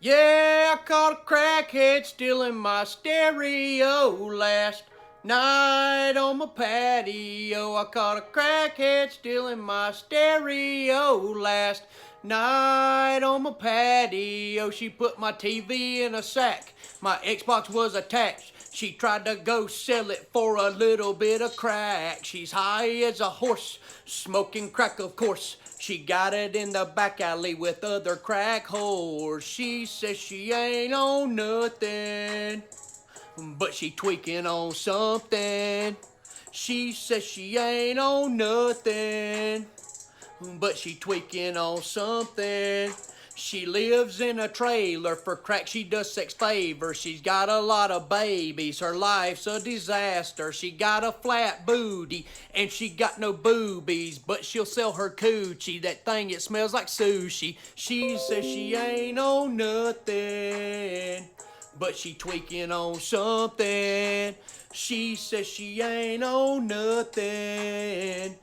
Yeah, I caught a crackhead stealing my stereo last night on my patio. I caught a crackhead stealing my stereo last night on my patio. She put my TV in a sack. My Xbox was attached. She tried to go sell it for a little bit of crack. She's high as a horse, smoking crack, of course. She got it in the back alley with other crack whores. She says she ain't on nothing, but she tweaking on something. She says she ain't on nothing, but she tweaking on something. She lives in a trailer for crack, she does sex favors. She's got a lot of babies, her life's a disaster. She got a flat booty and she got no boobies, but she'll sell her coochie, that thing it smells like sushi. She says she ain't on nothing, but she tweaking on something. She says she ain't on nothing,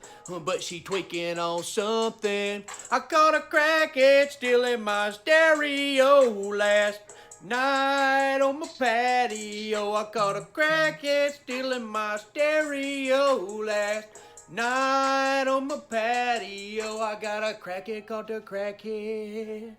but she tweaking on something. I caught a crackhead stealing my stereo last night on my patio. I caught a crackhead stealing my stereo last night on my patio. I got a crackhead caught a crackhead.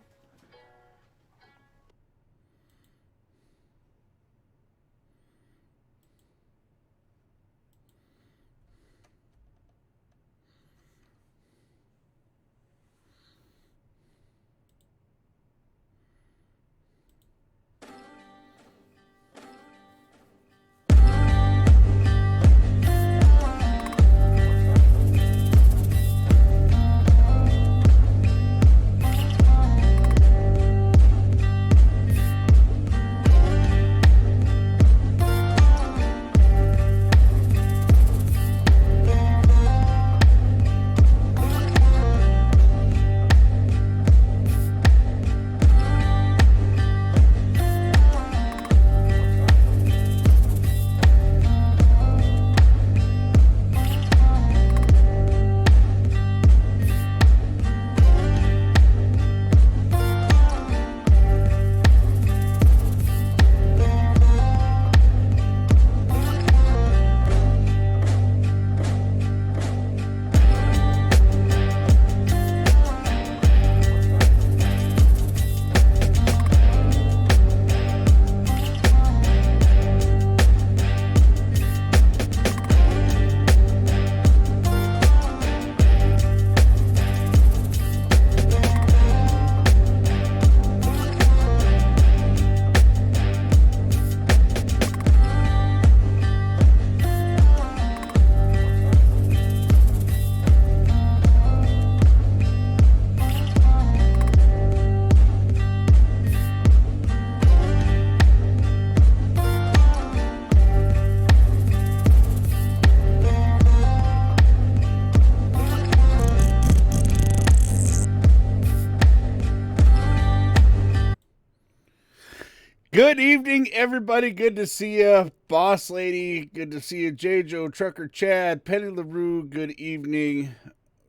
Good evening, everybody. Good to see you, Boss Lady. Good to see you, J. Joe, Trucker Chad, Penny LaRue. Good evening,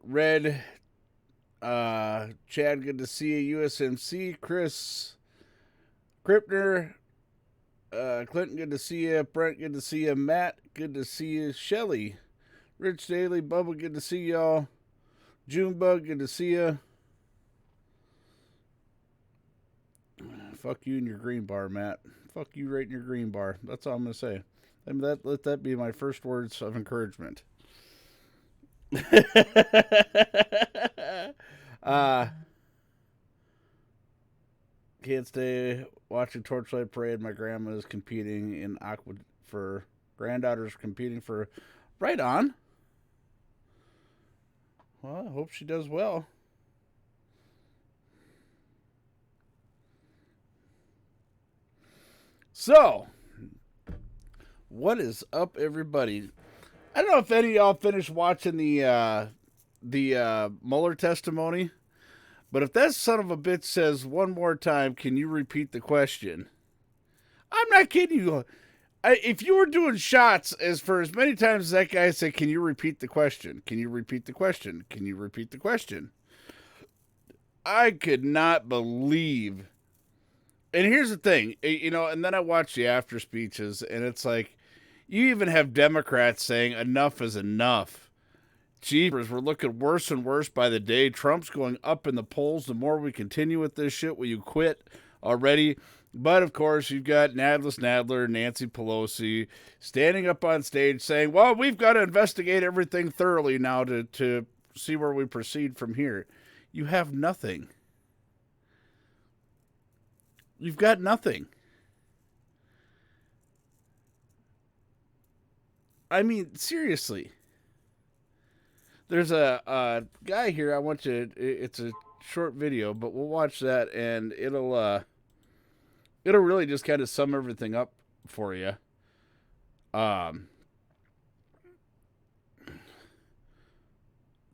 Red. Chad, good to see you, USMC, Chris, Kripner, Clinton, good to see you, Brent, good to see you, Matt, good to see you, Shelly, Rich Daly, Bubba, good to see y'all, Junebug, good to see you. Fuck you in your green bar, Matt. Fuck you right in your green bar. That's all I'm gonna say. I mean, let that be my first words of encouragement. uh, can't stay watching Torchlight Parade. My grandma is competing in aqua for granddaughter's competing for. Right on. Well, I hope she does well. So, what is up, everybody? I don't know if any of y'all finished watching the Mueller testimony, but if that son of a bitch says one more time, can you repeat the question? I'm not kidding you. If you were doing shots as for as many times as that guy said, can you repeat the question? Can you repeat the question? Can you repeat the question? I could not believe And here's the thing, and then I watch the after speeches, and it's like, you even have Democrats saying enough is enough. Jeepers, we're looking worse and worse by the day. Trump's going up in the polls. The more we continue with this shit, will you quit already? But of course, you've got Nadless Nadler, Nancy Pelosi, standing up on stage saying, well, we've got to investigate everything thoroughly now to see where we proceed from here. You have nothing. You've got nothing. I mean, seriously. There's a guy here. I want you. It's a short video, but we'll watch that, and it'll really just kind of sum everything up for you.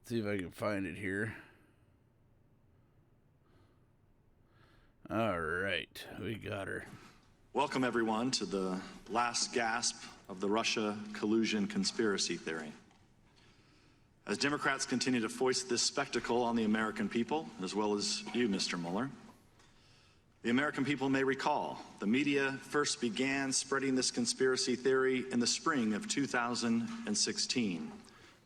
See if I can find it here. All right, we got her. Welcome, everyone, to the last gasp of the Russia collusion conspiracy theory. As Democrats continue to foist this spectacle on the American people, as well as you, Mr. Mueller, the American people may recall the media first began spreading this conspiracy theory in the spring of 2016,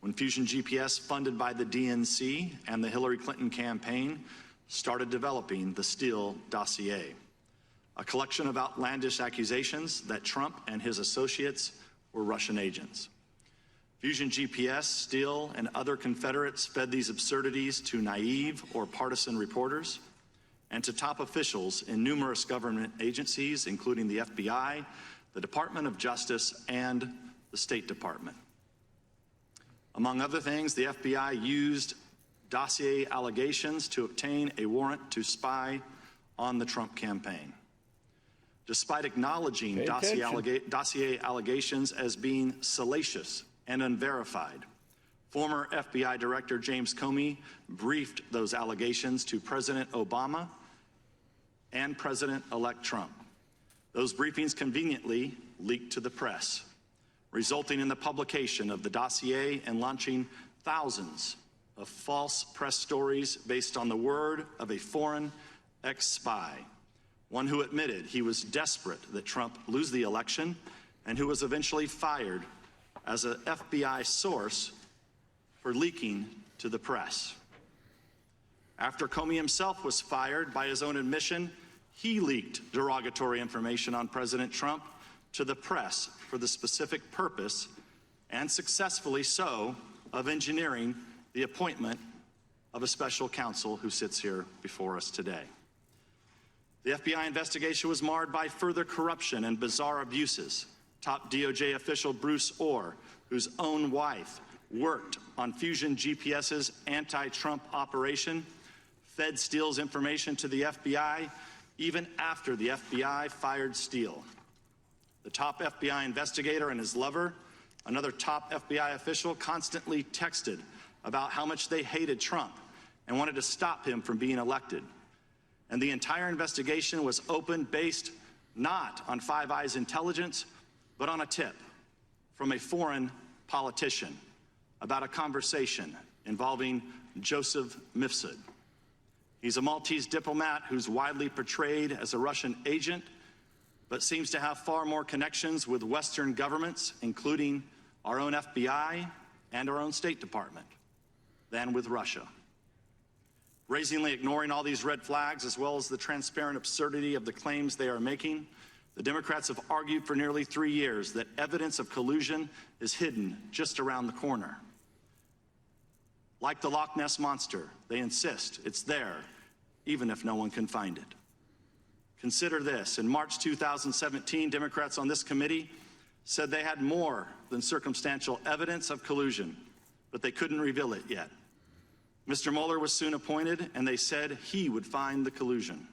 when Fusion GPS, funded by the DNC and the Hillary Clinton campaign, started developing the Steele dossier, a collection of outlandish accusations that Trump and his associates were Russian agents. Fusion GPS, Steele, and other Confederates fed these absurdities to naive or partisan reporters and to top officials in numerous government agencies, including the FBI, the Department of Justice, and the State Department. Among other things, the FBI used dossier allegations to obtain a warrant to spy on the Trump campaign. Despite acknowledging dossier allegations as being salacious and unverified, former FBI Director James Comey briefed those allegations to President Obama and President-elect Trump. Those briefings conveniently leaked to the press, resulting in the publication of the dossier and launching thousands of false press stories based on the word of a foreign ex-spy, one who admitted he was desperate that Trump lose the election and who was eventually fired as an FBI source for leaking to the press. After Comey himself was fired, by his own admission, he leaked derogatory information on President Trump to the press for the specific purpose, and successfully so, of engineering the appointment of a special counsel who sits here before us today. The FBI investigation was marred by further corruption and bizarre abuses. Top DOJ official Bruce Orr, whose own wife worked on Fusion GPS's anti-Trump operation, fed Steele's information to the FBI even after the FBI fired Steele. The top FBI investigator and his lover, another top FBI official, constantly texted about how much they hated Trump and wanted to stop him from being elected. And the entire investigation was opened based not on Five Eyes intelligence, but on a tip from a foreign politician about a conversation involving Joseph Mifsud. He's a Maltese diplomat who's widely portrayed as a Russian agent, but seems to have far more connections with Western governments, including our own FBI and our own State Department, than with Russia. Brazenly ignoring all these red flags, as well as the transparent absurdity of the claims they are making, the Democrats have argued for nearly 3 years that evidence of collusion is hidden just around the corner. Like the Loch Ness Monster, they insist it's there, even if no one can find it. Consider this. In March 2017, Democrats on this committee said they had more than circumstantial evidence of collusion, but they couldn't reveal it yet. Mr. Mueller was soon appointed, and they said he would find the collusion.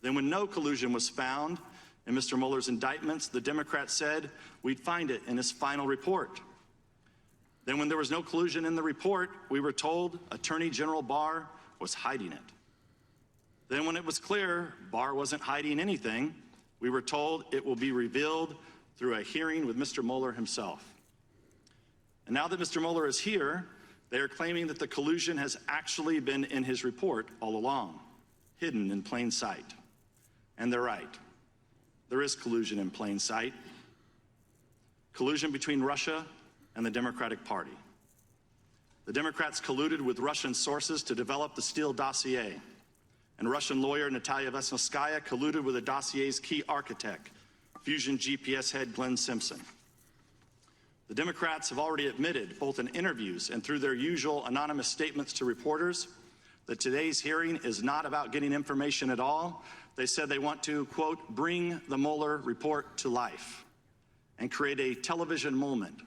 Then when no collusion was found in Mr. Mueller's indictments, the Democrats said we'd find it in his final report. Then when there was no collusion in the report, we were told Attorney General Barr was hiding it. Then when it was clear Barr wasn't hiding anything, we were told it will be revealed through a hearing with Mr. Mueller himself. And now that Mr. Mueller is here, they are claiming that the collusion has actually been in his report all along, hidden in plain sight. And they're right. There is collusion in plain sight. Collusion between Russia and the Democratic Party. The Democrats colluded with Russian sources to develop the Steele dossier, and Russian lawyer Natalia Vesnitskaya colluded with the dossier's key architect, Fusion GPS head Glenn Simpson. The Democrats have already admitted, both in interviews and through their usual anonymous statements to reporters, that today's hearing is not about getting information at all. They said they want to, quote, bring the Mueller report to life and create a television moment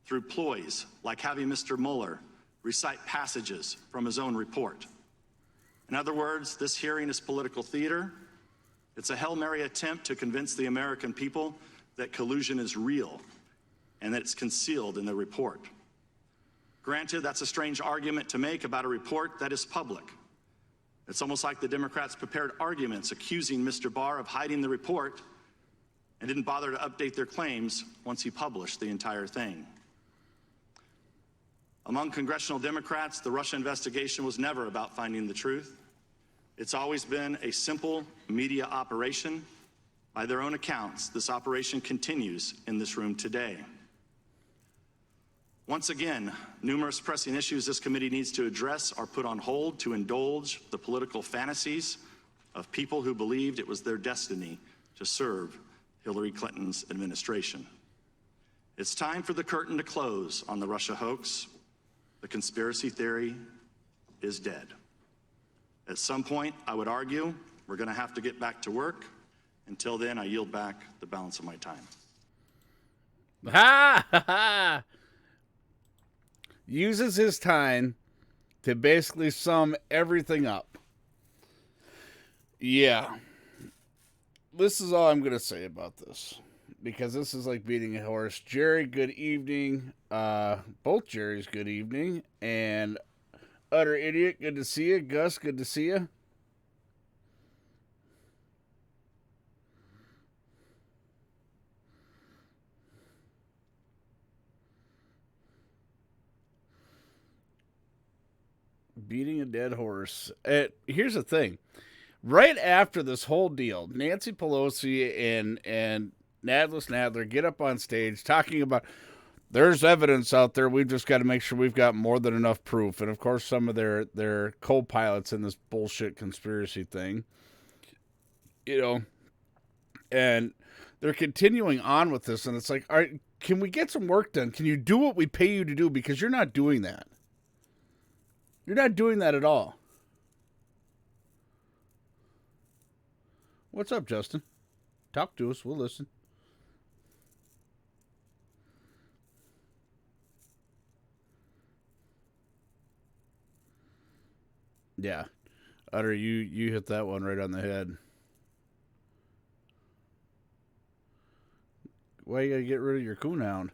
through ploys like having Mr. Mueller recite passages from his own report. In other words, this hearing is political theater. It's a Hail Mary attempt to convince the American people that collusion is real and that it's concealed in the report. Granted, that's a strange argument to make about a report that is public. It's almost like the Democrats prepared arguments accusing Mr. Barr of hiding the report and didn't bother to update their claims once he published the entire thing. Among congressional Democrats, the Russia investigation was never about finding the truth. It's always been a simple media operation. By their own accounts, this operation continues in this room today. Once again, numerous pressing issues this committee needs to address are put on hold to indulge the political fantasies of people who believed it was their destiny to serve Hillary Clinton's administration. It's time for the curtain to close on the Russia hoax. The conspiracy theory is dead. At some point, I would argue, we're going to have to get back to work. Until then, I yield back the balance of my time. Ha ha ha! Uses his time to basically sum everything up. Yeah. This is all I'm going to say about this. Because this is like beating a horse. Jerry, good evening. Both Jerry's, good evening. And Utter Idiot, good to see you. Gus, good to see you. Beating a dead horse. Here's the thing. Right after this whole deal, Nancy Pelosi and Nadler get up on stage talking about there's evidence out there. We've just got to make sure we've got more than enough proof. And, of course, some of their co-pilots in this bullshit conspiracy thing. You know, and they're continuing on with this. And it's like, all right, can we get some work done? Can you do what we pay you to do? Because you're not doing that. You're not doing that at all. What's up, Justin? Talk to us. We'll listen. Yeah. Utter, you hit that one right on the head. Why you gotta get rid of your coonhound?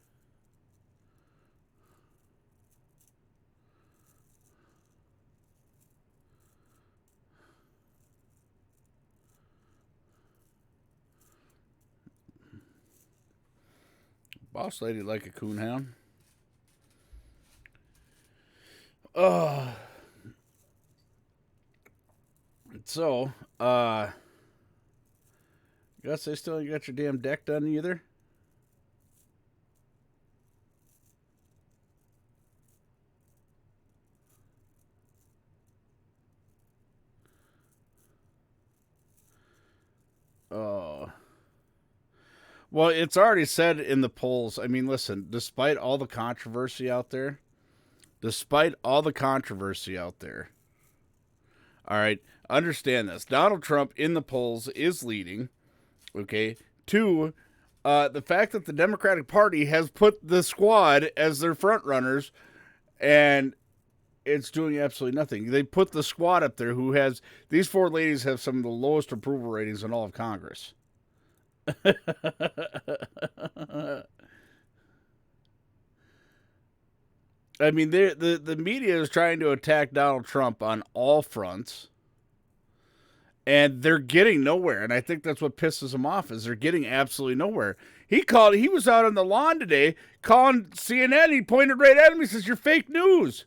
Boss lady like a coonhound. So, guess they still ain't got your damn deck done either? Oh. Well, it's already said in the polls. I mean, listen, despite all the controversy out there, all right, understand this. Donald Trump in the polls is leading, okay? Two, the fact that the Democratic Party has put the squad as their front runners, and it's doing absolutely nothing. They put the squad up there who has, these four ladies have some of the lowest approval ratings in all of Congress. I mean, the media is trying to attack Donald Trump on all fronts, and they're getting nowhere. And I think that's what pisses them off, is they're getting absolutely nowhere. He was out on the lawn today calling CNN. He pointed right at him. He says, "You're fake news."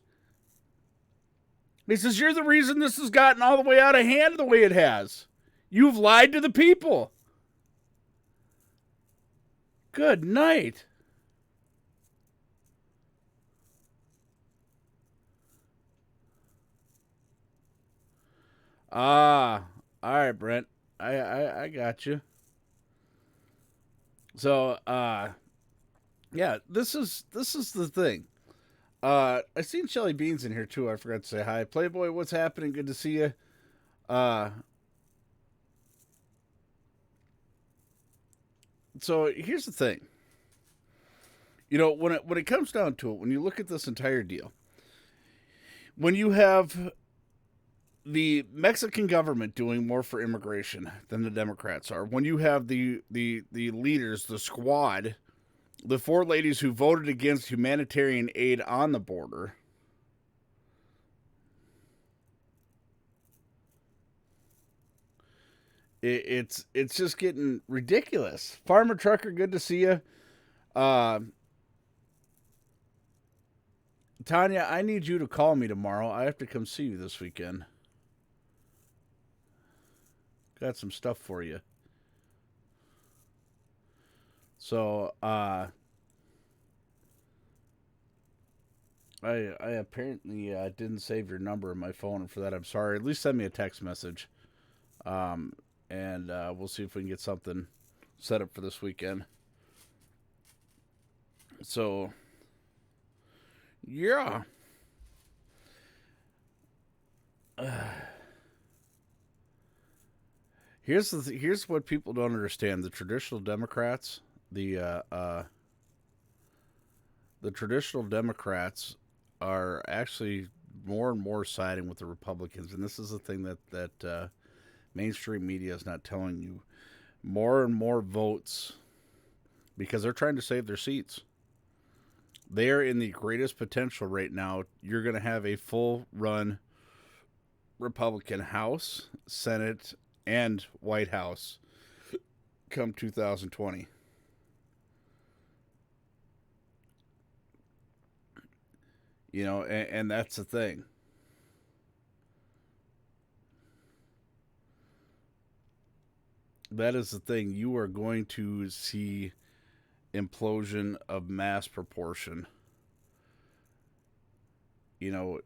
He says, "You're the reason this has gotten all the way out of hand the way it has. You've lied to the people. Good night. All right, Brent. I got you. So, yeah, this is the thing. I seen Shelly Beans in here too. I forgot to say hi. Playboy, what's happening? Good to see you. So here's the thing. You know, when it comes down to it, when you look at this entire deal, when you have the Mexican government doing more for immigration than the Democrats are, when you have the leaders, the squad, the four ladies who voted against humanitarian aid on the border, it's just getting ridiculous. Farmer Trucker, good to see you. Tanya, I need you to call me tomorrow. I have to come see you this weekend. Got some stuff for you. So, I apparently didn't save your number in my phone, and for that I'm sorry. At least send me a text message. And we'll see if we can get something set up for this weekend. So, yeah. Here's what people don't understand. The traditional Democrats, the traditional Democrats are actually more and more siding with the Republicans, and this is the thing that mainstream media is not telling you. More and more votes, because they're trying to save their seats. They are in the greatest potential right now. You're going to have a full-run Republican House, Senate, and White House come 2020. You know, and that's the thing. That is the thing. You are going to see implosion of mass proportion. You know,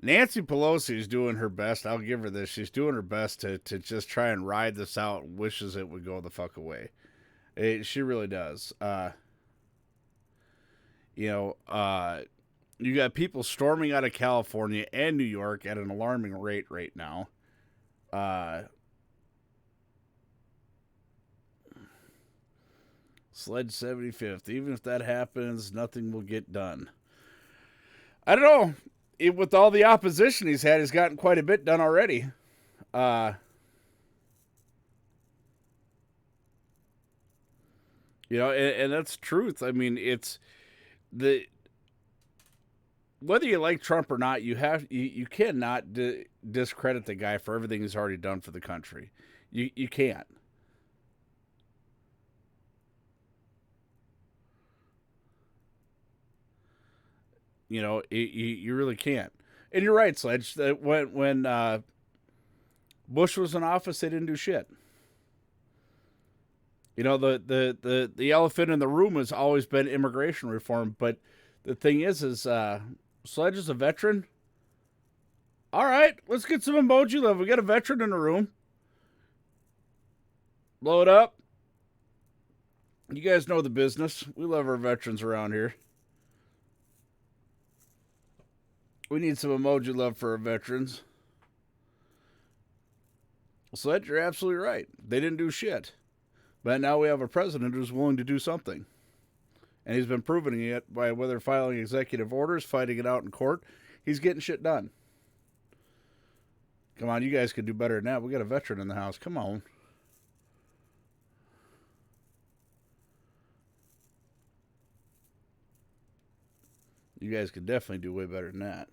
Nancy Pelosi is doing her best. I'll give her this. She's doing her best to just try and ride this out and wishes it would go the fuck away. She really does. You got people storming out of California and New York at an alarming rate right now. Sledge 75th. Even if that happens, nothing will get done. I don't know. With all the opposition he's had, he's gotten quite a bit done already. And that's truth. I mean, it's the whether you like Trump or not, you cannot discredit the guy for everything he's already done for the country. You can't. You really can't. And you're right, Sledge. That when Bush was in office, they didn't do shit. The elephant in the room has always been immigration reform. But the thing is Sledge is a veteran. All right, let's get some emoji love. We got a veteran in the room. Blow it up. You guys know the business. We love our veterans around here. We need some emoji love for our veterans. Sledge, you're absolutely right. They didn't do shit. But now we have a president who's willing to do something. And he's been proving it by whether filing executive orders, fighting it out in court. He's getting shit done. Come on, you guys could do better than that. We got a veteran in the house. Come on. You guys could definitely do way better than that.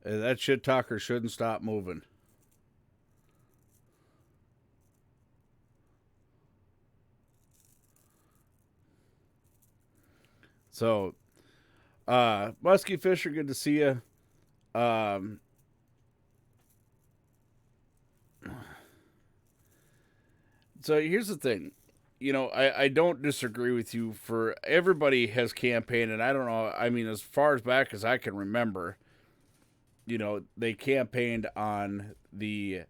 That shit talker shouldn't stop moving. So, Muskie Fisher, good to see you. So here's the thing. You know, I don't disagree with you. For everybody has campaigned, and I don't know. I mean, as far as back as I can remember, you know, they campaigned on the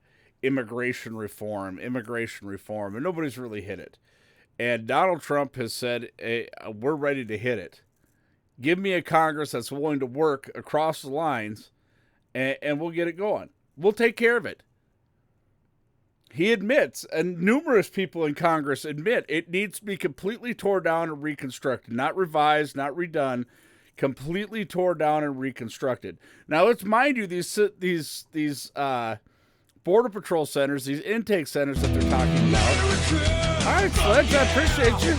immigration reform, and nobody's really hit it. And Donald Trump has said, hey, we're ready to hit it. Give me a Congress that's willing to work across the lines, and we'll get it going. We'll take care of it. He admits, and numerous people in Congress admit, it needs to be completely torn down and reconstructed. Not revised, not redone. Completely torn down and reconstructed. Now, let's mind you, these Border Patrol centers, these intake centers that they're talking about. All right, Sledge, I appreciate you.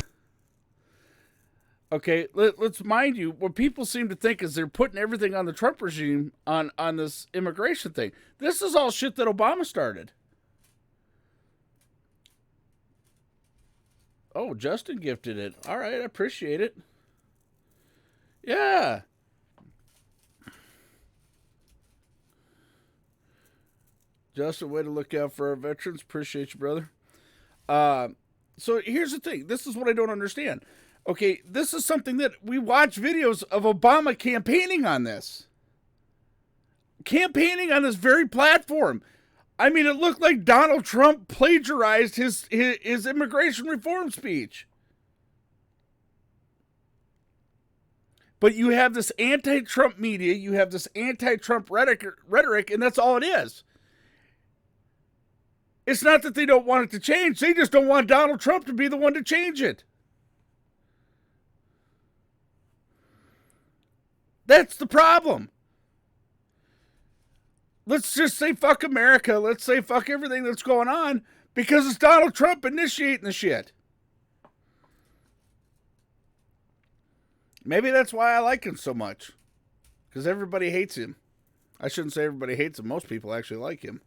Okay, let's mind you, what people seem to think is they're putting everything on the Trump regime on this immigration thing. This is all shit that Obama started. Oh, Justin gifted it. All right, I appreciate it. Yeah. Justin, way to look out for our veterans. Appreciate you, brother. So here's the thing. This is what I don't understand. Okay, this is something that we watch videos of Obama campaigning on this. Campaigning on this very platform. I mean, it looked like Donald Trump plagiarized his immigration reform speech. But you have this anti-Trump media, you have this anti-Trump rhetoric, and that's all it is. It's not that they don't want it to change, they just don't want Donald Trump to be the one to change it. That's the problem. Let's just say fuck America. Let's say fuck everything that's going on because it's Donald Trump initiating the shit. Maybe that's why I like him so much. Because everybody hates him. I shouldn't say everybody hates him. Most people actually like him.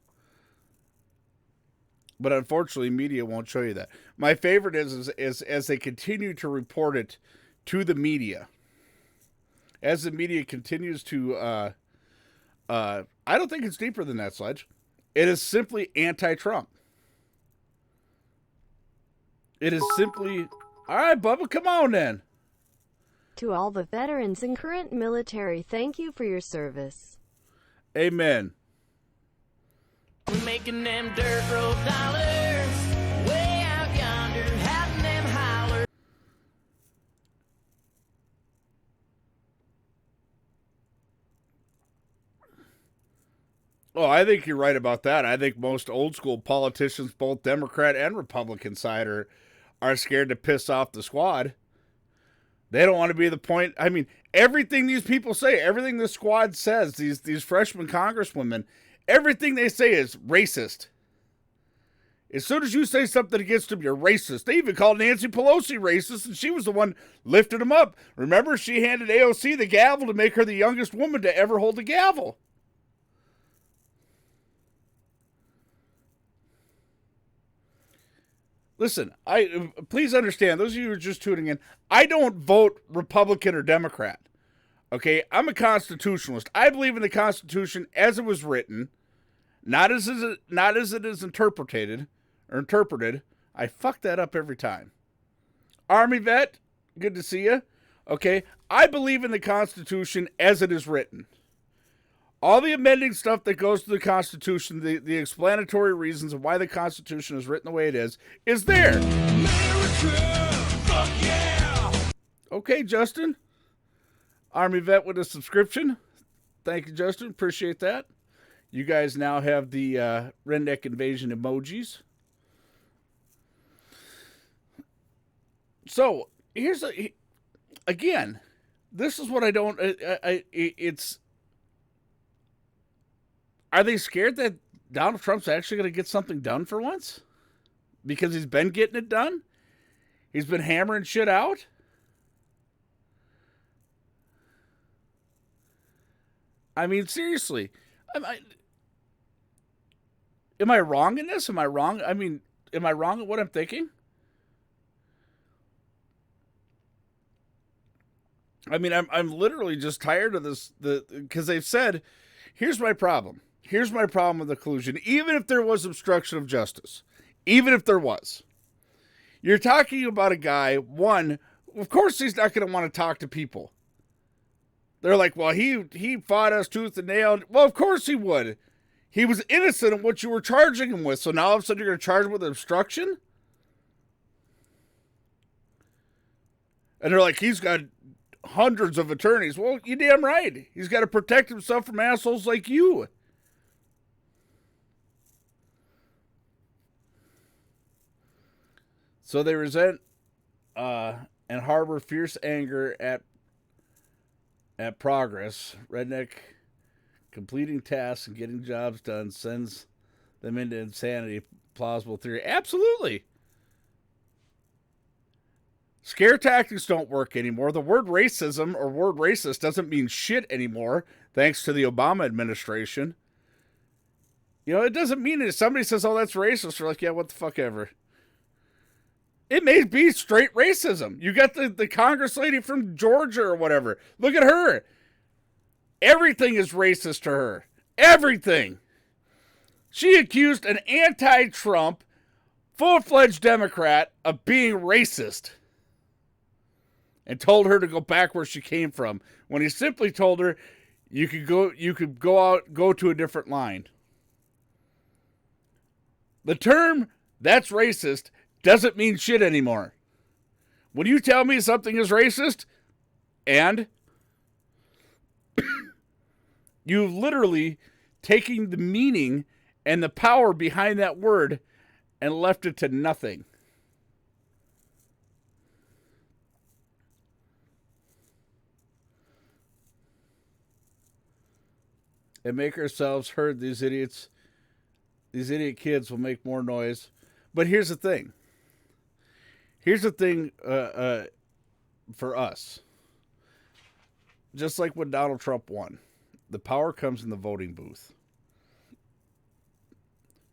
But unfortunately, media won't show you that. My favorite is as they continue to report it to the media. As the media continues to... I don't think it's deeper than that, Sledge. It is simply anti-Trump. It is simply... All right, Bubba, come on then. To all the veterans and current military, thank you for your service. Amen. We're making them dirt road dollars way out yonder, having them holler. Oh, I think you're right about that. I think most old school politicians, both Democrat and Republican side, are scared to piss off the squad. They don't want to be the point. I mean, everything these people say, everything the squad says, these freshman congresswomen, everything they say is racist. As soon as you say something against them, you're racist. They even called Nancy Pelosi racist, and she was the one lifting them up. Remember, she handed AOC the gavel to make her the youngest woman to ever hold the gavel. Listen, please understand, those of you who are just tuning in, I don't vote Republican or Democrat. Okay, I'm a constitutionalist. I believe in the Constitution as it was written, not as it is interpreted. I fuck that up every time. Army vet, good to see you. Okay, I believe in the Constitution as it is written. All the amending stuff that goes to the Constitution, the explanatory reasons of why the Constitution is written the way it is there. America, fuck yeah! Okay, Justin. Army vet with a subscription. Thank you, Justin. Appreciate that. You guys now have the redneck invasion emojis. So, again, this is what I don't... it's... Are they scared that Donald Trump's actually going to get something done for once? Because he's been getting it done? He's been hammering shit out? I mean, seriously. Am I wrong in this? Am I wrong? I mean, am I wrong at what I'm thinking? I mean, I'm literally just tired of this. Because they've said, here's my problem. Here's my problem with the collusion. Even if there was obstruction of justice, even if there was, you're talking about a guy. One, of course, he's not going to want to talk to people. They're like, well, he fought us tooth and nail. Well, of course he would. He was innocent of what you were charging him with. So now all of a sudden you're going to charge him with obstruction? And they're like, he's got hundreds of attorneys. Well, you damn right. He's got to protect himself from assholes like you. So they resent and harbor fierce anger at progress. Redneck completing tasks and getting jobs done sends them into insanity. Plausible theory. Absolutely. Scare tactics don't work anymore. The word racism or word racist doesn't mean shit anymore, thanks to the Obama administration. You know, it doesn't mean it. If somebody says, oh, that's racist, you're like, yeah, what the fuck ever. It may be straight racism. You got the Congress lady from Georgia or whatever. Look at her. Everything is racist to her. Everything. She accused an anti-Trump, full-fledged Democrat of being racist and told her to go back where she came from, when he simply told her you could go to a different line. The term that's racist doesn't mean shit anymore. When you tell me something is racist, and you've literally taken the meaning and the power behind that word and left it to nothing. And make ourselves heard. These idiot kids will make more noise. But here's the thing. For us. Just like when Donald Trump won, the power comes in the voting booth.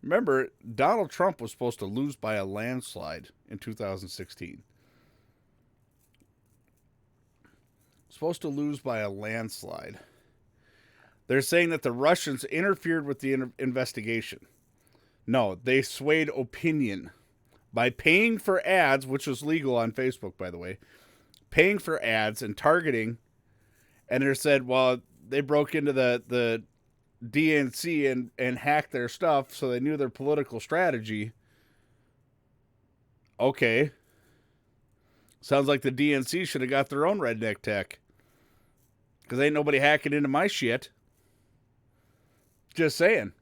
Remember, Donald Trump was supposed to lose by a landslide in 2016. Supposed to lose by a landslide. They're saying that the Russians interfered with the investigation. No, they swayed opinion by paying for ads, which was legal on Facebook, by the way, paying for ads and targeting. And they said, well, they broke into the DNC and hacked their stuff, so they knew their political strategy. Okay. Sounds like the DNC should have got their own redneck tech. Because ain't nobody hacking into my shit. Just saying.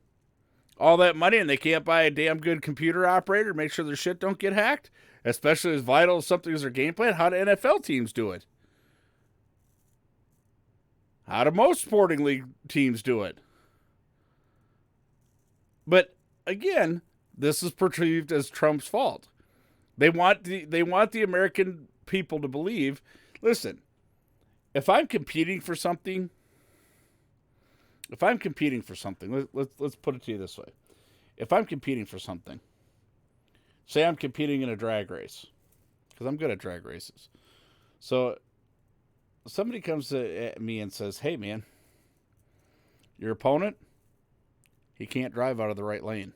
All that money and they can't buy a damn good computer operator to make sure their shit don't get hacked? Especially as vital as something as their game plan? How do NFL teams do it? How do most sporting league teams do it? But again, this is perceived as Trump's fault. They want the American people to believe, listen, if I'm competing for something, let's put it to you this way. If I'm competing for something, say I'm competing in a drag race, because I'm good at drag races. So somebody comes to me and says, hey, man, your opponent, he can't drive out of the right lane.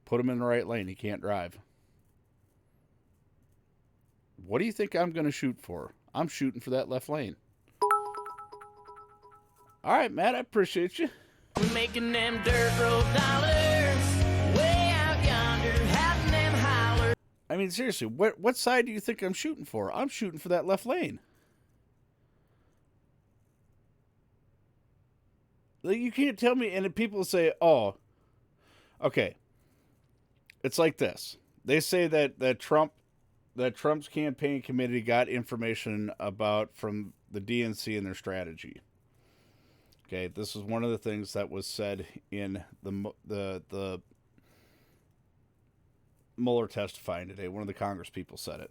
Put him in the right lane. He can't drive. What do you think I'm going to shoot for? I'm shooting for that left lane. All right, Matt, I appreciate you. Making them dirt road dollars, way out yonder, having them holler. I mean, seriously, what side do you think I'm shooting for? I'm shooting for that left lane. Like, you can't tell me, and people say, oh, okay. It's like this. They say that Trump's campaign committee got information from the DNC and their strategy. Okay, this is one of the things that was said in the Mueller testifying today. One of the Congress people said it.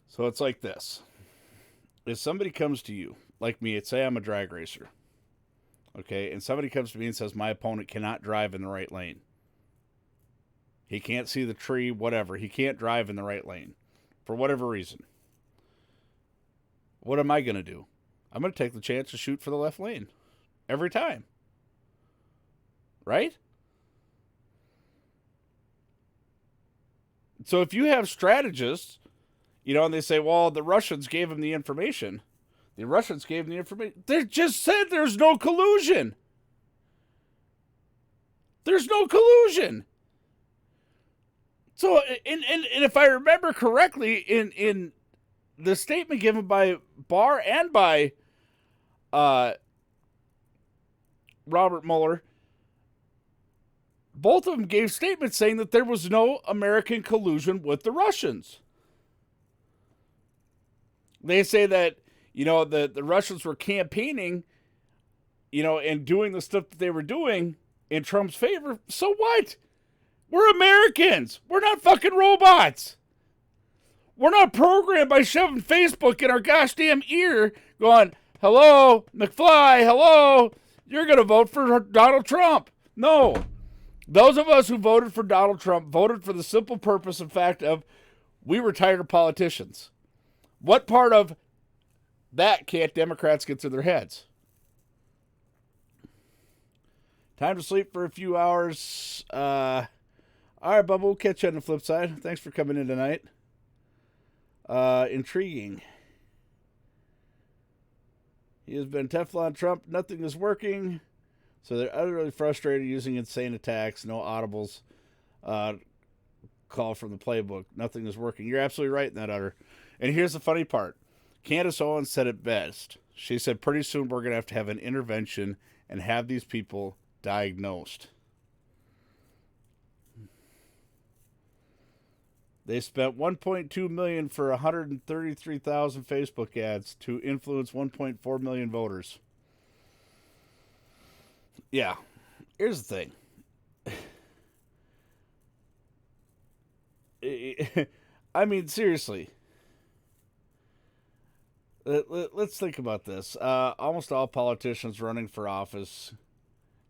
So it's like this. If somebody comes to you, like me, say I'm a drag racer, okay, and somebody comes to me and says my opponent cannot drive in the right lane. He can't see the tree, whatever. He can't drive in the right lane for whatever reason. what am I going to do? I'm going to take the chance to shoot for the left lane every time. Right? So if you have strategists, and they say, well, the Russians gave them the information. The Russians gave them the information. They just said there's no collusion. There's no collusion. So, and if I remember correctly, in the statement given by Barr and by Robert Mueller, both of them gave statements saying that there was no American collusion with the Russians. They say that, the Russians were campaigning, and doing the stuff that they were doing in Trump's favor. So what? We're Americans. We're not fucking robots. We're not programmed by shoving Facebook in our gosh damn ear going, hello, McFly, hello, you're going to vote for Donald Trump. No. Those of us who voted for Donald Trump voted for the simple purpose and fact of we were tired of politicians. What part of that can't Democrats get through their heads? Time to sleep for a few hours. All right, Bubba, we'll catch you on the flip side. Thanks for coming in tonight. Intriguing. He has been Teflon Trump. Nothing is working. So they're utterly frustrated using insane attacks. No audibles. Call from the playbook. Nothing is working. You're absolutely right in that, Utter. And here's the funny part. Candace Owens said it best. She said pretty soon we're going to have an intervention and have these people diagnosed. They spent $1.2 million for 133,000 Facebook ads to influence 1.4 million voters. Yeah. Here's the thing. I mean, seriously. Let's think about this. Almost all politicians running for office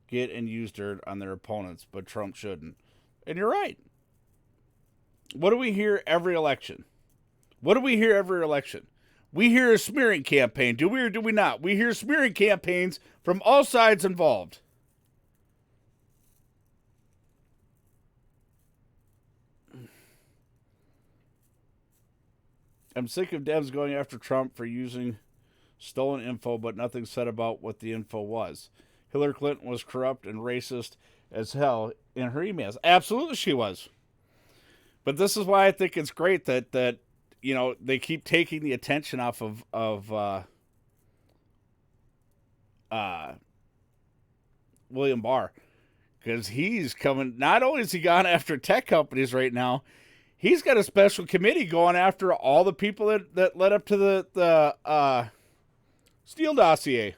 get and use dirt on their opponents, but Trump shouldn't. And you're right. What do we hear every election? We hear a smearing campaign. Do we or do we not? We hear smearing campaigns from all sides involved. I'm sick of Dems going after Trump for using stolen info, but nothing said about what the info was. Hillary Clinton was corrupt and racist as hell in her emails. Absolutely she was. But this is why I think it's great that they keep taking the attention off of William Barr. Because he's coming, not only has he gone after tech companies right now, he's got a special committee going after all the people that led up to the Steele dossier.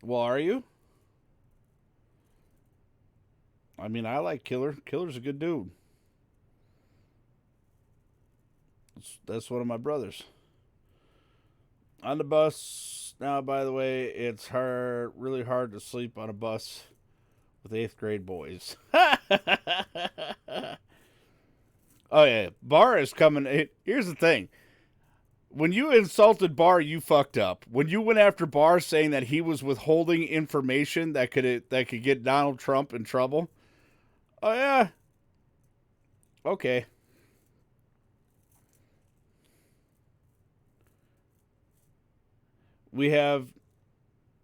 Well, are you? I mean, I like Killer. Killer's a good dude. That's one of my brothers. On the bus now, by the way, it's really hard to sleep on a bus with 8th grade boys. Oh, yeah. Barr is coming. Here's the thing. When you insulted Barr, you fucked up. When you went after Barr saying that he was withholding information that could get Donald Trump in trouble. Oh, yeah. Okay. We have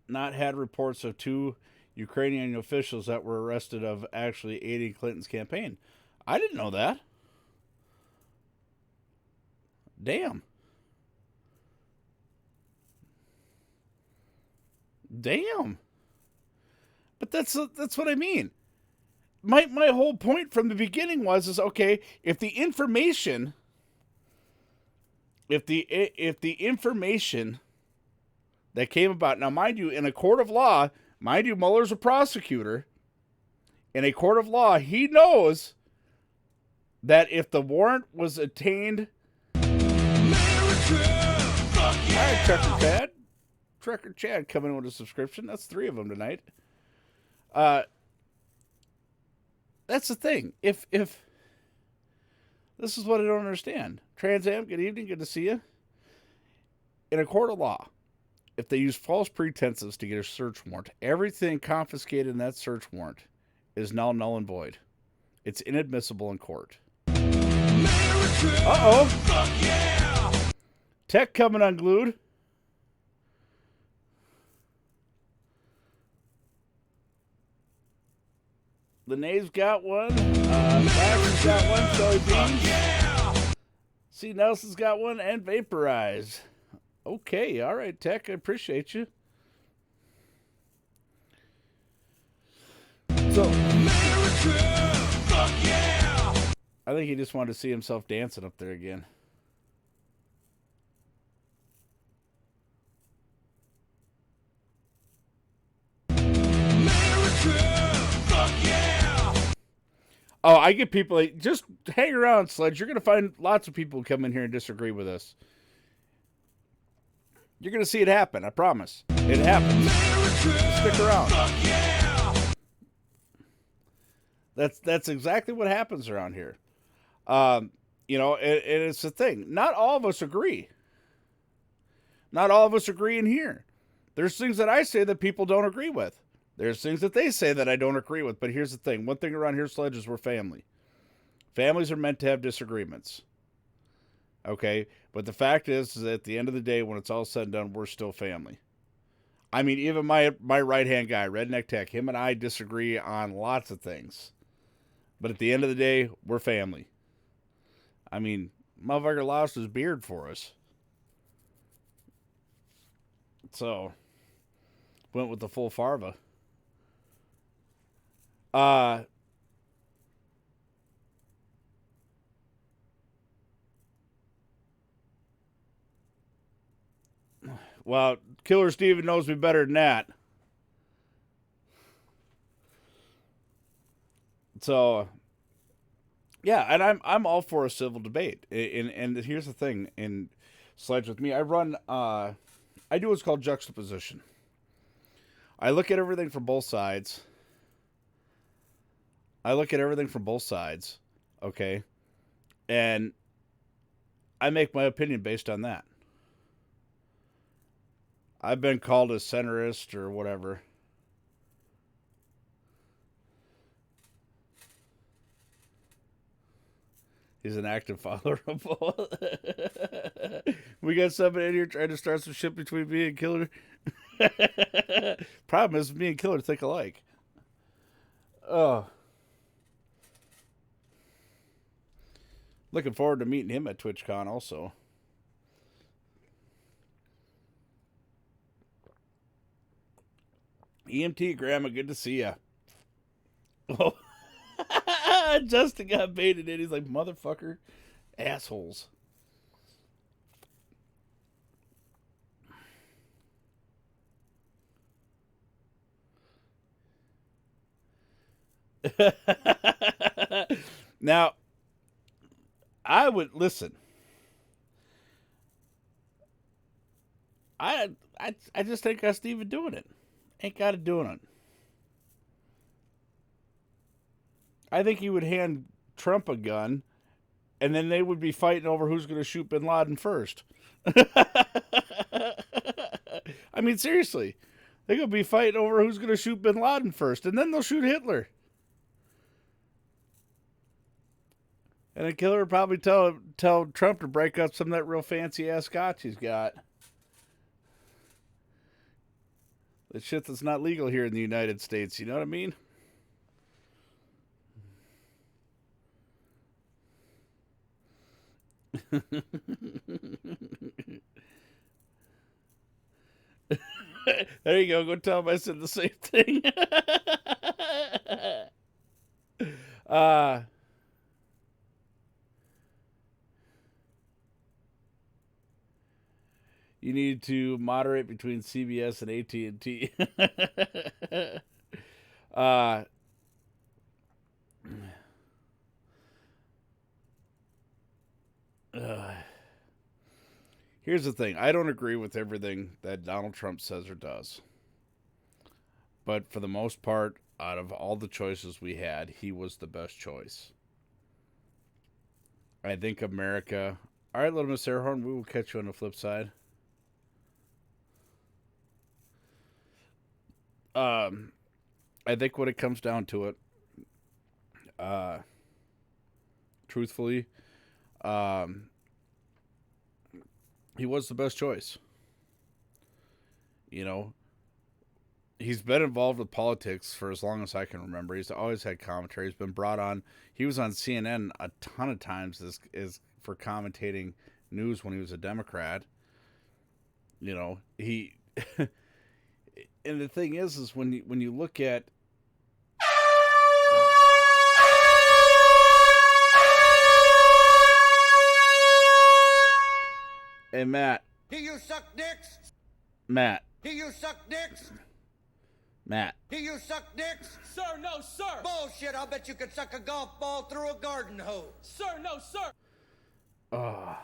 not had reports of 2 Ukrainian officials that were arrested of actually aiding Clinton's campaign. I didn't know that. Damn. But that's what I mean. My whole point from the beginning is okay, if the information that came about, now mind you, in a court of law, Mueller's a prosecutor. In a court of law, he knows that if the warrant was obtained, America, Trucker Chad coming in with a subscription. That's 3 of them tonight. that's the thing. If this is what I don't understand. Trans Am, good evening, good to see you. In a court of law, if they use false pretenses to get a search warrant, everything confiscated in that search warrant is now null and void. It's inadmissible in court. Uh-oh. Yeah. Tech coming unglued. Lene's got one. Max's got one. Shelly Beans. Yeah. C. Nelson's got one. And Vaporize. Okay. All right, Tech. I appreciate you. So, America, fuck yeah! I think he just wanted to see himself dancing up there again. Oh, I get people like, just hang around, Sledge. You're going to find lots of people who come in here and disagree with us. You're going to see it happen, I promise. It happens. Stick around. That's exactly what happens around here. You know, and it's the thing. Not all of us agree. Not all of us agree in here. There's things that I say that people don't agree with. There's things that they say that I don't agree with. But here's the thing. One thing around here, Sledge, is we're family. Families are meant to have disagreements. Okay? But the fact is that at the end of the day, when it's all said and done, we're still family. I mean, even my right-hand guy, Redneck Tech, him and I disagree on lots of things. But at the end of the day, we're family. I mean, motherfucker lost his beard for us. So, went with the full farva. Well, Killer Steven knows me better than that. So, yeah, and I'm all for a civil debate. And here's the thing, in Sledge with me, I do what's called juxtaposition. I look at everything from both sides. Okay? And I make my opinion based on that. I've been called a centrist or whatever. He's an active follower of all. We got somebody in here trying to start some shit between me and Killer. Problem is, me and Killer think alike. Oh. Looking forward to meeting him at TwitchCon also. EMT Grandma, good to see ya. Oh. Justin got baited in. He's like, motherfucker, assholes. Now, I would listen. I just ain't got Steven doing it. Ain't got it doing it. I think he would hand Trump a gun, and then they would be fighting over who's going to shoot Bin Laden first. I mean, seriously. They're going to be fighting over who's going to shoot Bin Laden first, and then they'll shoot Hitler. And the killer would probably tell Trump to break up some of that real fancy-ass scotch he's got. The shit that's not legal here in the United States, you know what I mean? There you go. Go tell him I said the same thing. You need to moderate between CBS and AT&T. Here's the thing. I don't agree with everything that Donald Trump says or does. But for the most part, out of all the choices we had, he was the best choice. I think America. All right, Little Miss Airhorn, we will catch you on the flip side. I think when it comes down to it, truthfully, he was the best choice. You know, he's been involved with politics for as long as I can remember. He's always had commentary. He's been brought on. He was on CNN a ton of times as for commentating news when he was a Democrat. You know, he and the thing is when you look at Hey Matt. Do you suck dicks? Matt. Do you suck dicks? Matt. Do you suck dicks? Sir, no, sir. Bullshit, I'll bet you could suck a golf ball through a garden hose. Sir, no, sir. Oh.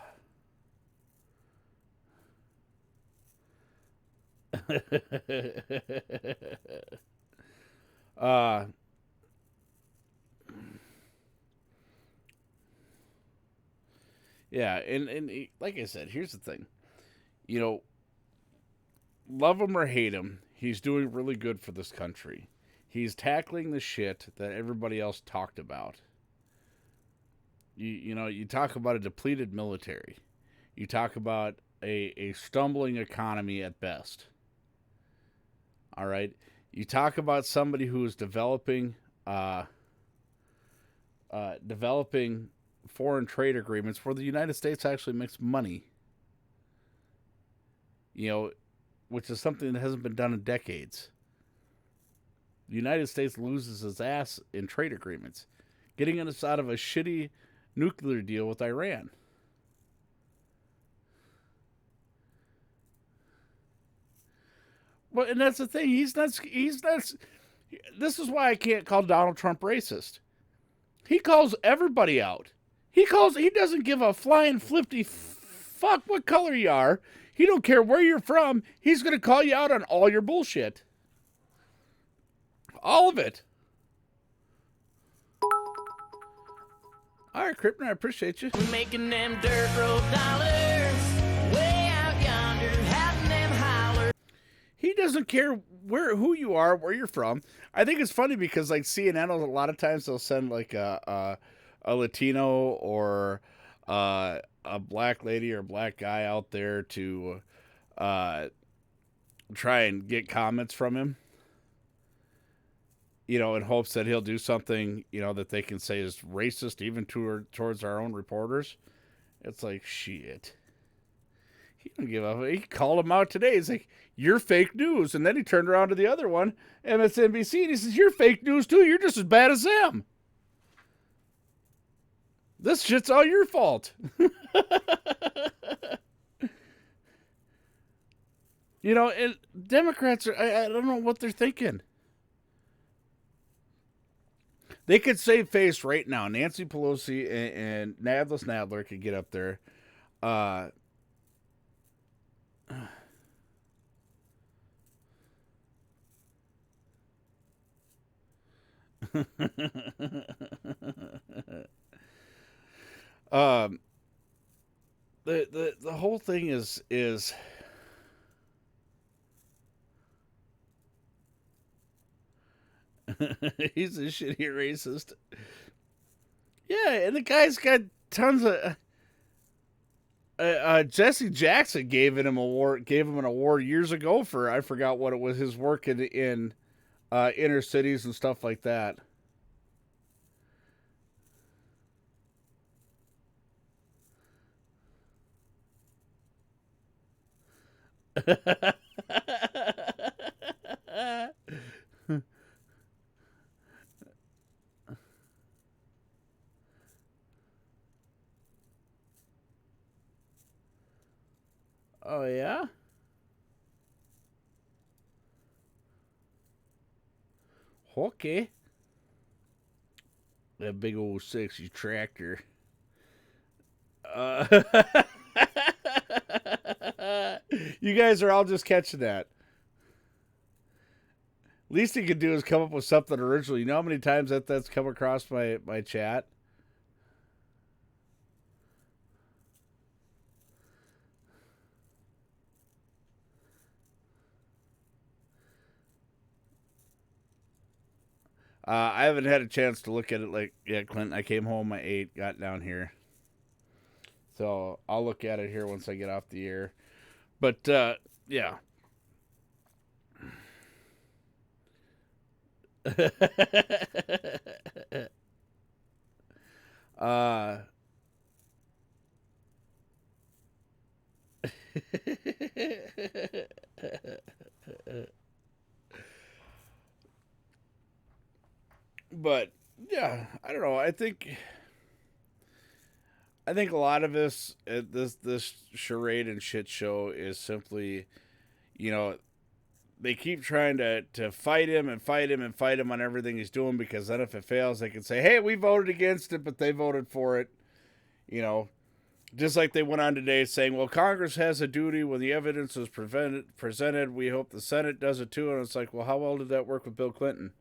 Yeah, and like I said, here's the thing. You know, love him or hate him, he's doing really good for this country. He's tackling the shit that everybody else talked about. You know, you talk about a depleted military. You talk about a stumbling economy at best. All right? You talk about somebody who is developing foreign trade agreements where the United States actually makes money. You know, which is something that hasn't been done in decades. The United States loses its ass in trade agreements, getting us out of a shitty nuclear deal with Iran. Well, and that's the thing. He's not. This is why I can't call Donald Trump racist. He calls everybody out. He doesn't give a flying flippity fuck what color you are. He don't care where you're from. He's going to call you out on all your bullshit. All of it. All right, Krypton, I appreciate you. Making them dirt road dollars. Way out yonder, having them holler. He doesn't care who you are, where you're from. I think it's funny because like CNN, a lot of times they'll send like a Latino or a black lady or black guy out there to try and get comments from him. You know, in hopes that he'll do something, you know, that they can say is racist even towards our own reporters. It's like, shit. He don't give a. He called him out today. He's like, "You're fake news," and then he turned around to the other one, MSNBC, and he says, "You're fake news too. You're just as bad as them. This shit's all your fault." You know, and Democrats are. I don't know what they're thinking. They could save face right now. Nancy Pelosi and Nadless Nadler could get up there. The whole thing is he's a shitty racist. Yeah, and the guy's got tons of. Jesse Jackson gave him an award years ago for, I forgot what it was, his work in inner cities and stuff like that. Oh, yeah? Okay. That big old sexy tractor. You guys are all just catching that. Least he could do is come up with something original. You know how many times that's come across my chat? I haven't had a chance to look at it yet, Clint. I came home, I ate, got down here. So I'll look at it here once I get off the air. But, yeah. But yeah, I don't know. I think a lot of this charade and shit show is simply, they keep trying to fight him and fight him and fight him on everything he's doing, because then if it fails, they can say, hey, we voted against it, but they voted for it. Just like they went on today saying, well, Congress has a duty when the evidence is presented. We hope the Senate does it too. And it's like, well, how well did that work with Bill Clinton?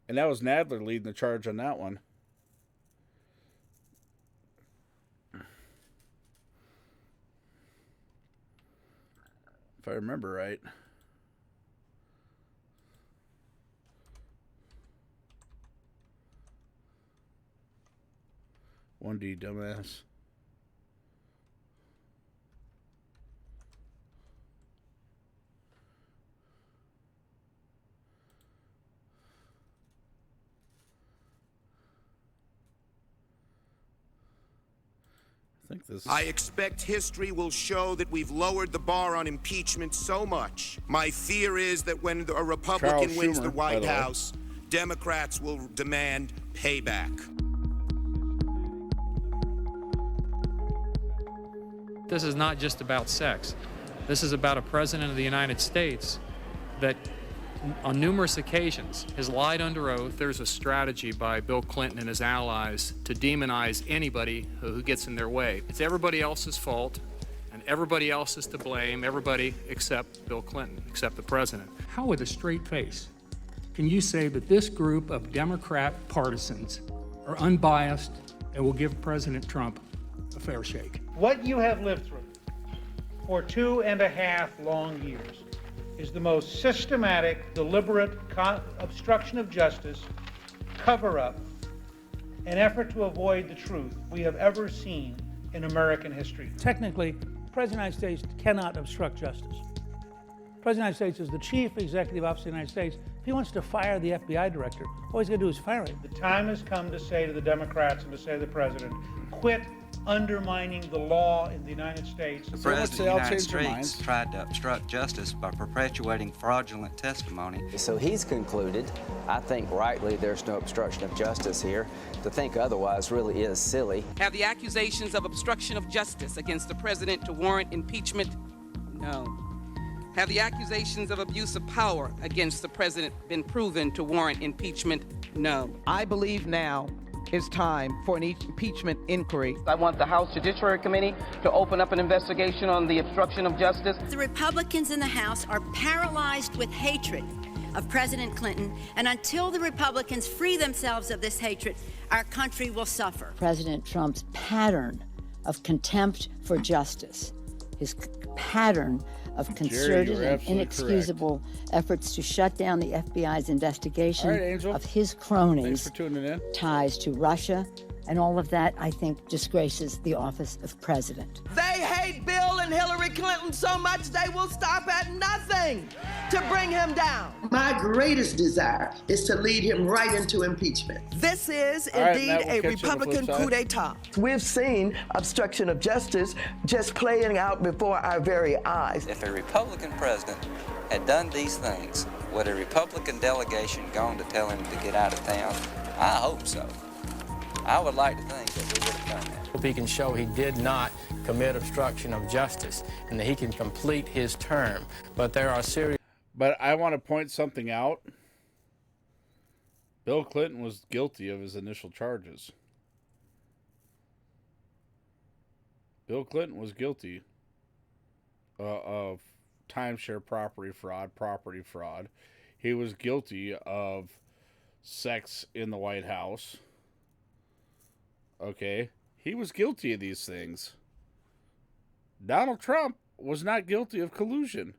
And that was Nadler leading the charge on that one. If I remember right. One D, dumbass. I expect history will show that we've lowered the bar on impeachment so much. My fear is that when a Republican wins the White House, Democrats will demand payback. This is not just about sex. This is about a president of the United States that on numerous occasions has lied under oath. There's a strategy by Bill Clinton and his allies to demonize anybody who gets in their way. It's everybody else's fault, and everybody else is to blame, everybody except Bill Clinton, except the president. How with a straight face can you say that this group of Democrat partisans are unbiased and will give President Trump a fair shake? What you have lived through for 2.5 long years is the most systematic, deliberate obstruction of justice, cover-up, an effort to avoid the truth we have ever seen in American history. Technically, the President of the United States cannot obstruct justice. The President of the United States is the Chief Executive Officer of the United States. If he wants to fire the FBI director, all he's going to do is fire him. The time has come to say to the Democrats and to say to the President, quit undermining the law in the United States. The President of the United States tried to obstruct justice by perpetuating fraudulent testimony. So he's concluded, I think rightly, there's no obstruction of justice here. To think otherwise really is silly. Have the accusations of obstruction of justice against the President to warrant impeachment? No. Have the accusations of abuse of power against the President been proven to warrant impeachment? No. I believe now it's time for an impeachment inquiry. I want the House Judiciary Committee to open up an investigation on the obstruction of justice. The Republicans in the House are paralyzed with hatred of President Clinton, and until the Republicans free themselves of this hatred, our country will suffer. President Trump's pattern of contempt for justice, his pattern of concerted and inexcusable efforts to shut down the FBI's investigation of his cronies' ties to Russia, and all of that, I think, disgraces the office of president. They hate Bill and Hillary Clinton so much they will stop at nothing to bring him down. My greatest desire is to lead him right into impeachment. This is indeed a Republican coup d'etat. We've seen obstruction of justice just playing out before our very eyes. If a Republican president had done these things, would a Republican delegation gone to tell him to get out of town? I hope so. I would like to think that we would have done that. If he can show he did not commit obstruction of justice and that he can complete his term. But there are serious... But I want to point something out. Bill Clinton was guilty of his initial charges. Bill Clinton was guilty of timeshare property fraud. He was guilty of sex in the White House. Okay? He was guilty of these things. Donald Trump was not guilty of collusion.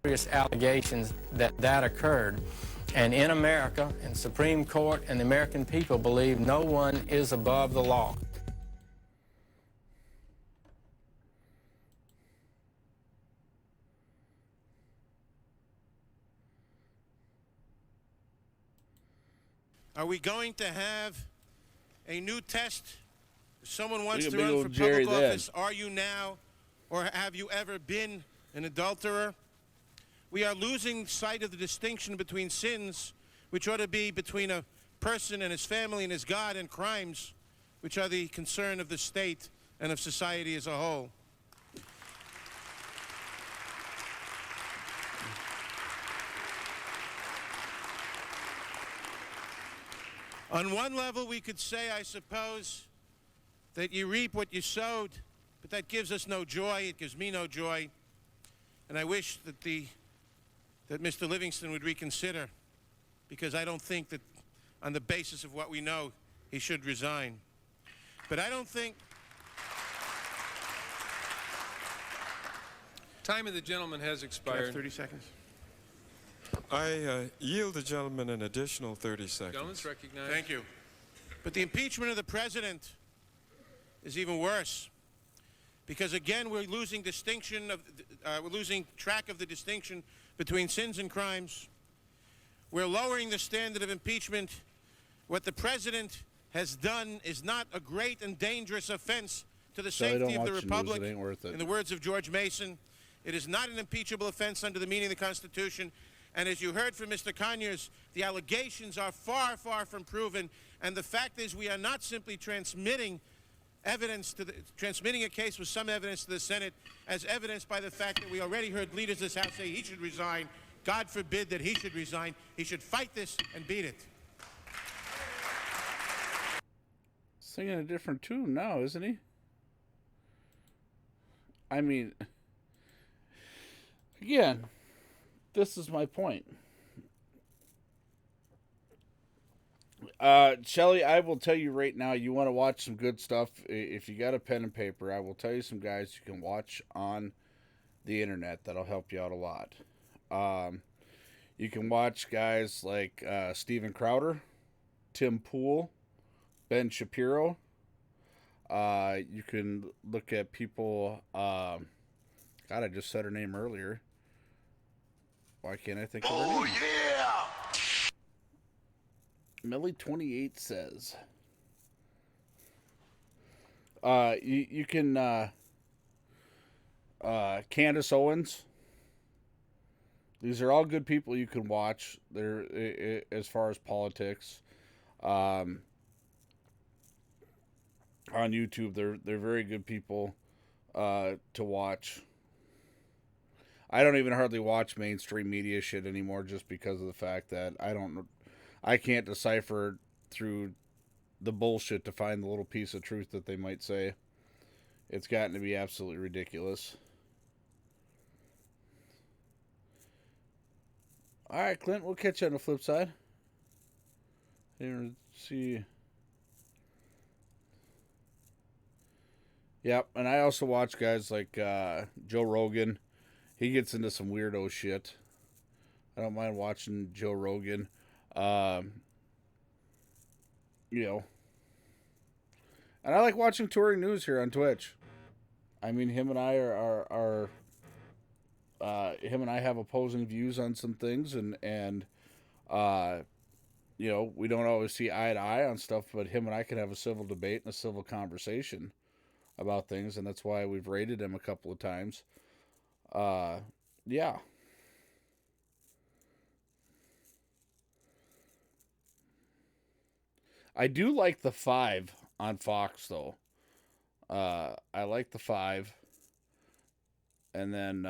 Serious allegations that occurred. And in America, and Supreme Court and the American people believe no one is above the law. Are we going to have a new test? If someone wants to big run old for Jerry public then. office, are you now, or have you ever been an adulterer? We are losing sight of the distinction between sins, which ought to be between a person and his family and his God, and crimes, which are the concern of the state and of society as a whole. On one level, we could say, I suppose, that you reap what you sowed, but that gives us no joy. It gives me no joy. And I wish that Mr. Livingston would reconsider, because I don't think that on the basis of what we know, he should resign. But I don't think... Time of the gentleman has expired. 30 seconds. I yield the gentleman an additional 30 seconds. Gentleman's recognized. Thank you. But the impeachment of the president is even worse, because again we're losing track of the distinction between sins and crimes. We're lowering the standard of impeachment. What the president has done is not a great and dangerous offense to the safety of the republic. It ain't worth it. In the words of George Mason, it is not an impeachable offense under the meaning of the Constitution. And as you heard from Mr. Conyers, the allegations are far, far from proven. And the fact is, we are not simply transmitting a case with some evidence to the Senate, as evidenced by the fact that we already heard leaders of this House say he should resign. God forbid that he should resign. He should fight this and beat it. Singing a different tune now, isn't he? I mean, again, this is my point. Shelly, I will tell you right now, you want to watch some good stuff. If you got a pen and paper, I will tell you some guys you can watch on the internet that'll help you out a lot. You can watch guys like Steven Crowder, Tim Pool, Ben Shapiro. You can look at people. God, I just said her name earlier. Why can't I think of her name? Oh, yeah! Millie28 says. You can Candace Owens. These are all good people you can watch. They're as far as politics. On YouTube, they're very good people to watch. I don't even hardly watch mainstream media shit anymore, just because of the fact that I can't decipher through the bullshit to find the little piece of truth that they might say. It's gotten to be absolutely ridiculous. All right, Clint, we'll catch you on the flip side. Here, see. Yep, and I also watch guys like Joe Rogan. He gets into some weirdo shit. I don't mind watching Joe Rogan. And I like watching Touring News here on Twitch. I mean, him and I him and I have opposing views on some things, and we don't always see eye to eye on stuff, but him and I can have a civil debate and a civil conversation about things, and that's why we've rated him a couple of times. Yeah. I do like the 5 on Fox, though. I like the 5. And then,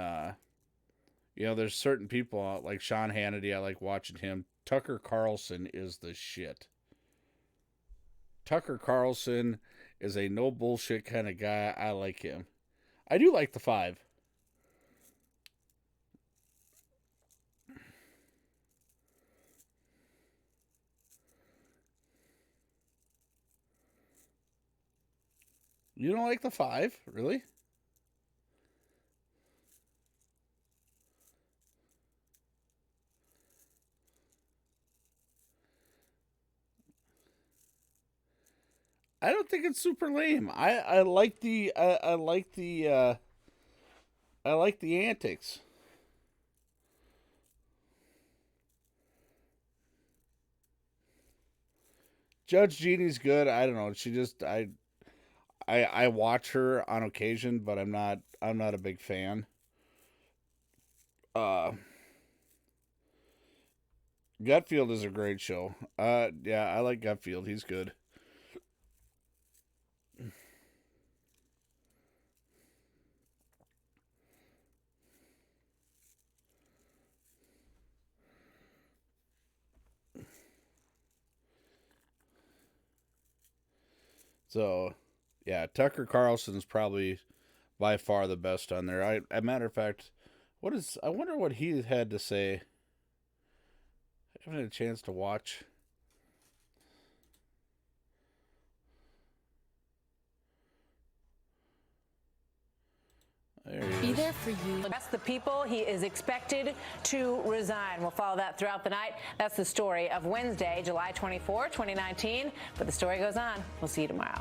there's certain people like Sean Hannity. I like watching him. Tucker Carlson is the shit. Tucker Carlson is a no bullshit kind of guy. I like him. I do like the 5. You don't like the 5? Really? I don't think it's super lame. I like the antics. Judge Jeannie's good. I don't know. She just I watch her on occasion, but I'm not a big fan. Gutfield is a great show. Yeah, I like Gutfield. He's good. So, yeah, Tucker Carlson's probably by far the best on there. As a matter of fact, I wonder what he had to say. I haven't had a chance to watch. Be there for you. That's the people. He is expected to resign. We'll follow that throughout the night. That's the story of Wednesday, July 24, 2019. But the story goes on. We'll see you tomorrow.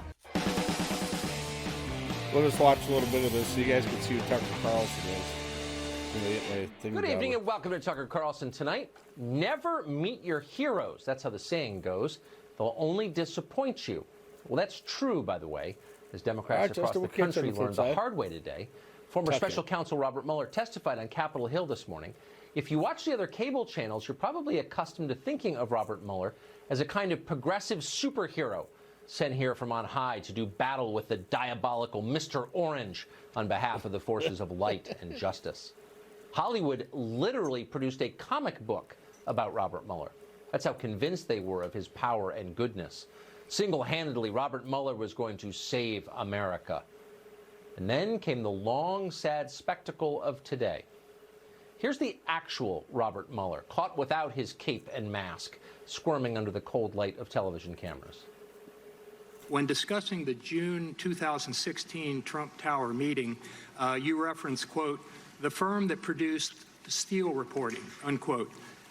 We'll just watch a little bit of this so you guys can see who Tucker Carlson is. Good evening and welcome to Tucker Carlson Tonight. Never meet your heroes. That's how the saying goes. They'll only disappoint you. Well, that's true, by the way, as Democrats across the country learned the hard way today. Former Special Counsel Robert Mueller testified on Capitol Hill this morning. If you watch the other cable channels, you're probably accustomed to thinking of Robert Mueller as a kind of progressive superhero sent here from on high to do battle with the diabolical Mr. Orange on behalf of the forces of light and justice. Hollywood literally produced a comic book about Robert Mueller. That's how convinced they were of his power and goodness. Single-handedly, Robert Mueller was going to save America. And then came the long, sad spectacle of today. Here's the actual Robert Mueller, caught without his cape and mask, squirming under the cold light of television cameras. When discussing the June 2016 Trump Tower meeting, you referenced, quote, the firm that produced the Steele reporting, unquote.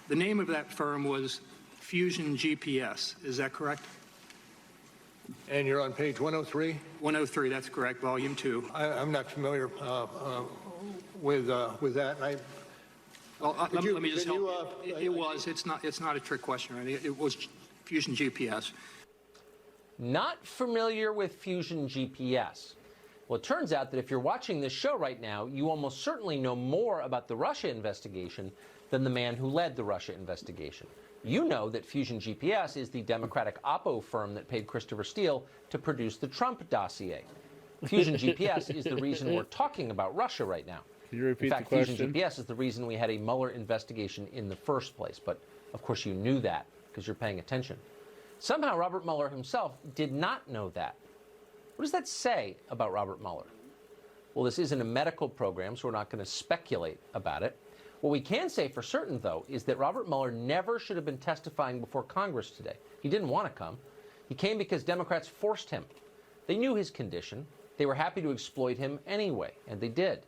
The name of that firm was Fusion GPS. Is that correct? And you're on page 103? 103, that's correct, volume 2. I'm not familiar with that. Let me just help. It's not a trick question, right? It was Fusion GPS. Not familiar with Fusion GPS. Well, it turns out that if you're watching this show right now, you almost certainly know more about the Russia investigation than the man who led the Russia investigation. You know that Fusion GPS is the Democratic Oppo firm that paid Christopher Steele to produce the Trump dossier. Fusion GPS is the reason we're talking about Russia right now. Can you repeat in fact, the question? Fusion GPS is the reason we had a Mueller investigation in the first place. But, of course, you knew that because you're paying attention. Somehow, Robert Mueller himself did not know that. What does that say about Robert Mueller? Well, this isn't a medical program, so we're not going to speculate about it. What we can say for certain, though, is that Robert Mueller never should have been testifying before Congress today. He didn't want to come. He came because Democrats forced him. They knew his condition. They were happy to exploit him anyway, and they did.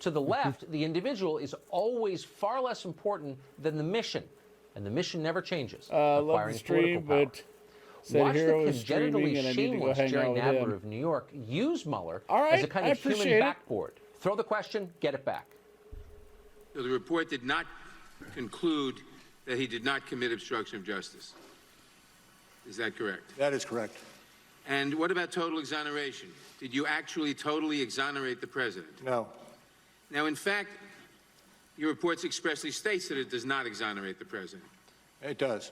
To the left, the individual is always far less important than the mission, and the mission never changes. Love the stream, but watch the congenitally shameless Jerry Nadler of New York use Mueller as a kind of human backboard. Throw the question, get it back. So the report did not conclude that he did not commit obstruction of justice. Is that correct? That is correct. And what about total exoneration? Did you actually totally exonerate the president? No. Now, in fact, your report expressly states that it does not exonerate the president. It does.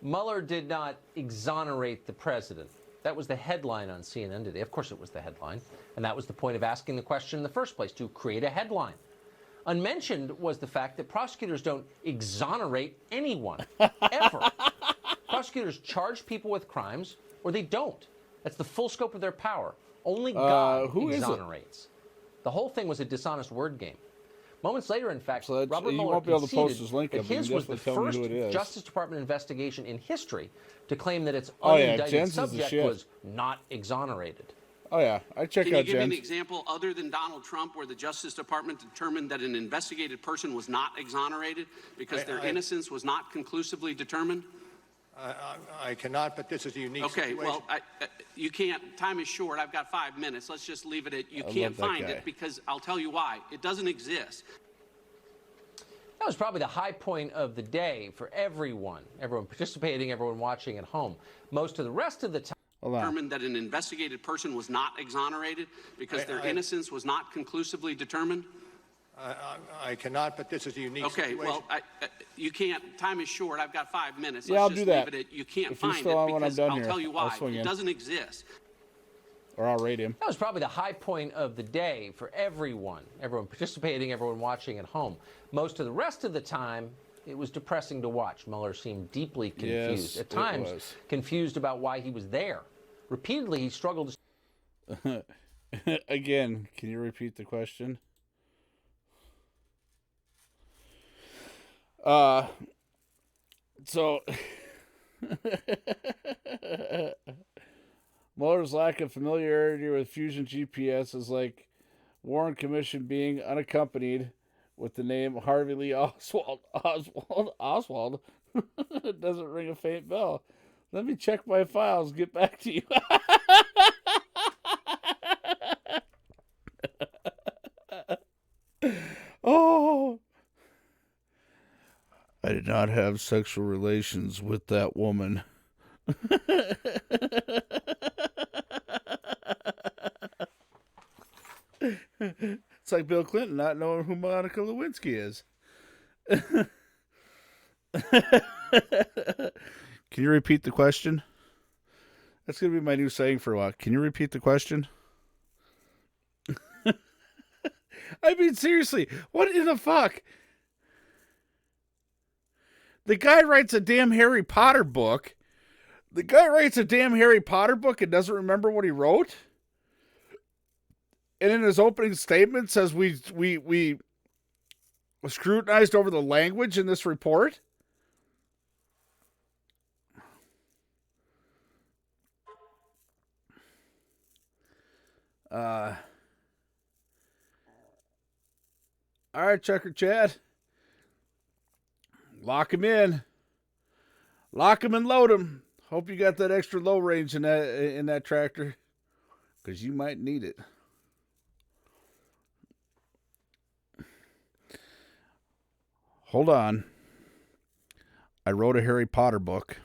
Mueller did not exonerate the president. That was the headline on CNN today. Of course it was the headline. And that was the point of asking the question in the first place, to create a headline. Unmentioned was the fact that prosecutors don't exonerate anyone, ever. Prosecutors charge people with crimes, or they don't. That's the full scope of their power. Only God exonerates. The whole thing was a dishonest word game. Moments later, in fact, So Robert you Mueller won't be able to conceded post his link that up, but you his can was the definitely tell me first who it is. Justice Department investigation in history to claim that its Oh, yeah, unindicted Jens is the subject shit. was not exonerated. Oh, yeah. I check Can you out give me an Jen. example other than Donald Trump where the Justice Department determined that an investigated person was not exonerated because their innocence was not conclusively determined? I cannot, but this is a unique Okay, situation. well, you can't. Time is short. I've got 5 minutes. Let's just leave it at you I can't love that find guy. it because I'll tell you why. It doesn't exist. That was probably the high point of the day for everyone participating, everyone watching at home. Most of the rest of the time, Determined that an investigated person was not exonerated because their innocence was not conclusively determined? I cannot, but this is a unique situation. Okay, well, you can't. Time is short. I've got 5 minutes. Yeah, Let's I'll just do that. leave it at you can't If you're find still it on when I'm because done I'll here, tell you I'll why. swing It in. doesn't exist. Or I'll rate him. that was probably the high point of the day for everyone participating, everyone watching at home. Most of the rest of the time, it was depressing to watch. Mueller seemed deeply confused. Yes, At it times, was. confused about why he was there. Repeatedly, he struggled to Again, can you repeat the question? So Mueller's lack of familiarity with Fusion GPS is like Warren Commission being unaccompanied with the name Harvey Lee Oswald. It doesn't ring a faint bell. Let me check my files. Get back to you. Oh. I did not have sexual relations with that woman. It's like Bill Clinton not knowing who Monica Lewinsky is. Can you repeat the question? That's going to be my new saying for a while. Can you repeat the question? I mean, seriously, what in the fuck? The guy writes a damn Harry Potter book. And doesn't remember what he wrote. And in his opening statement says we scrutinized over the language in this report. All right, Checker Chad. Lock him in. Lock him and load him. Hope you got that extra low range in that tractor, because you might need it. Hold on. I wrote a Harry Potter book.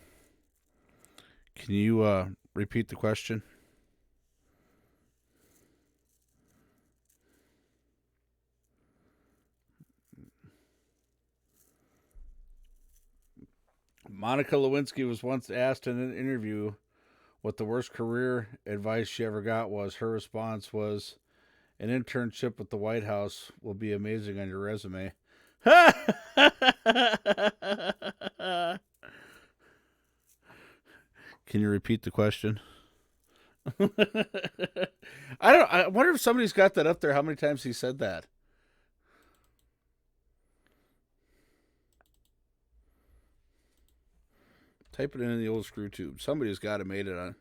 Can you repeat the question? Monica Lewinsky was once asked in an interview what the worst career advice she ever got was. Her response was, an internship with the White House will be amazing on your resume. Can you repeat the question? I wonder if somebody's got that up there, how many times he said that. Type it in the old screw tube. Somebody's got to made it on.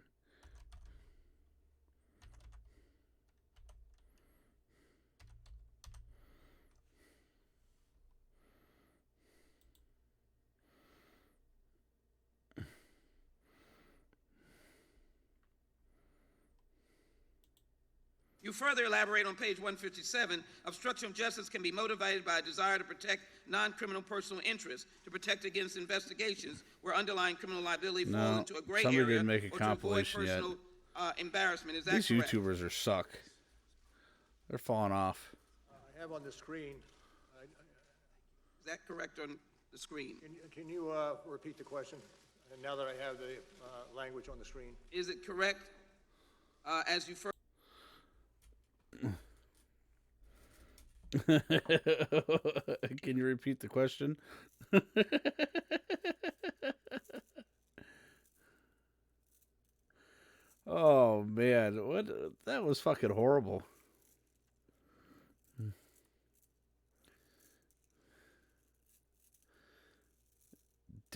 You further elaborate on page 157, obstruction of justice can be motivated by a desire to protect non-criminal personal interests, to protect against investigations where underlying criminal liability falls into a gray somebody area, didn't make a or to avoid compilation yet. personal embarrassment. Is that These correct? YouTubers are suck. They're falling off. I have on the screen. Is that correct on the screen? Can you repeat the question? And now that I have the language on the screen. Is it correct as you first? Can you repeat the question? Oh man, what? That was fucking horrible.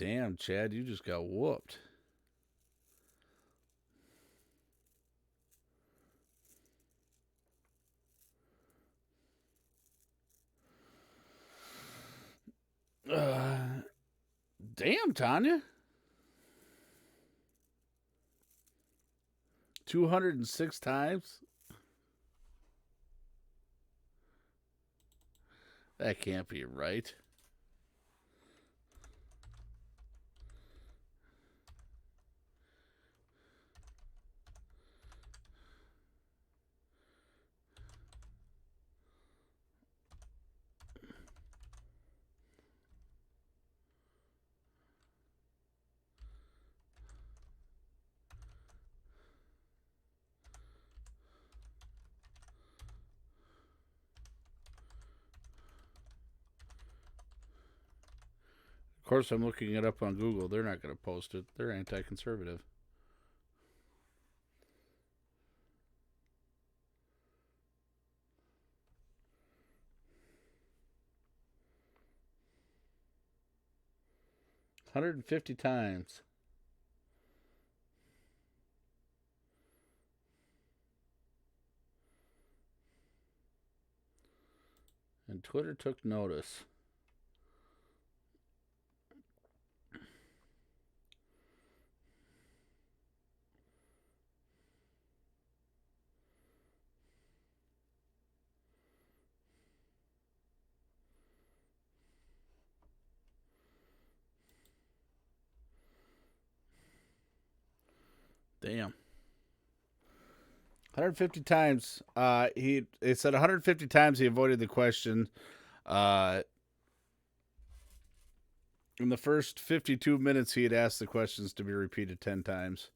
Damn, Chad, you just got whooped. Damn, Tanya. 206 times? That can't be right. Of course, I'm looking it up on Google. They're not going to post it. They're anti-conservative. $150 times. And Twitter took notice. Damn. 150 times. It said 150 times he avoided the question. In the first 52 minutes, he had asked the questions to be repeated 10 times.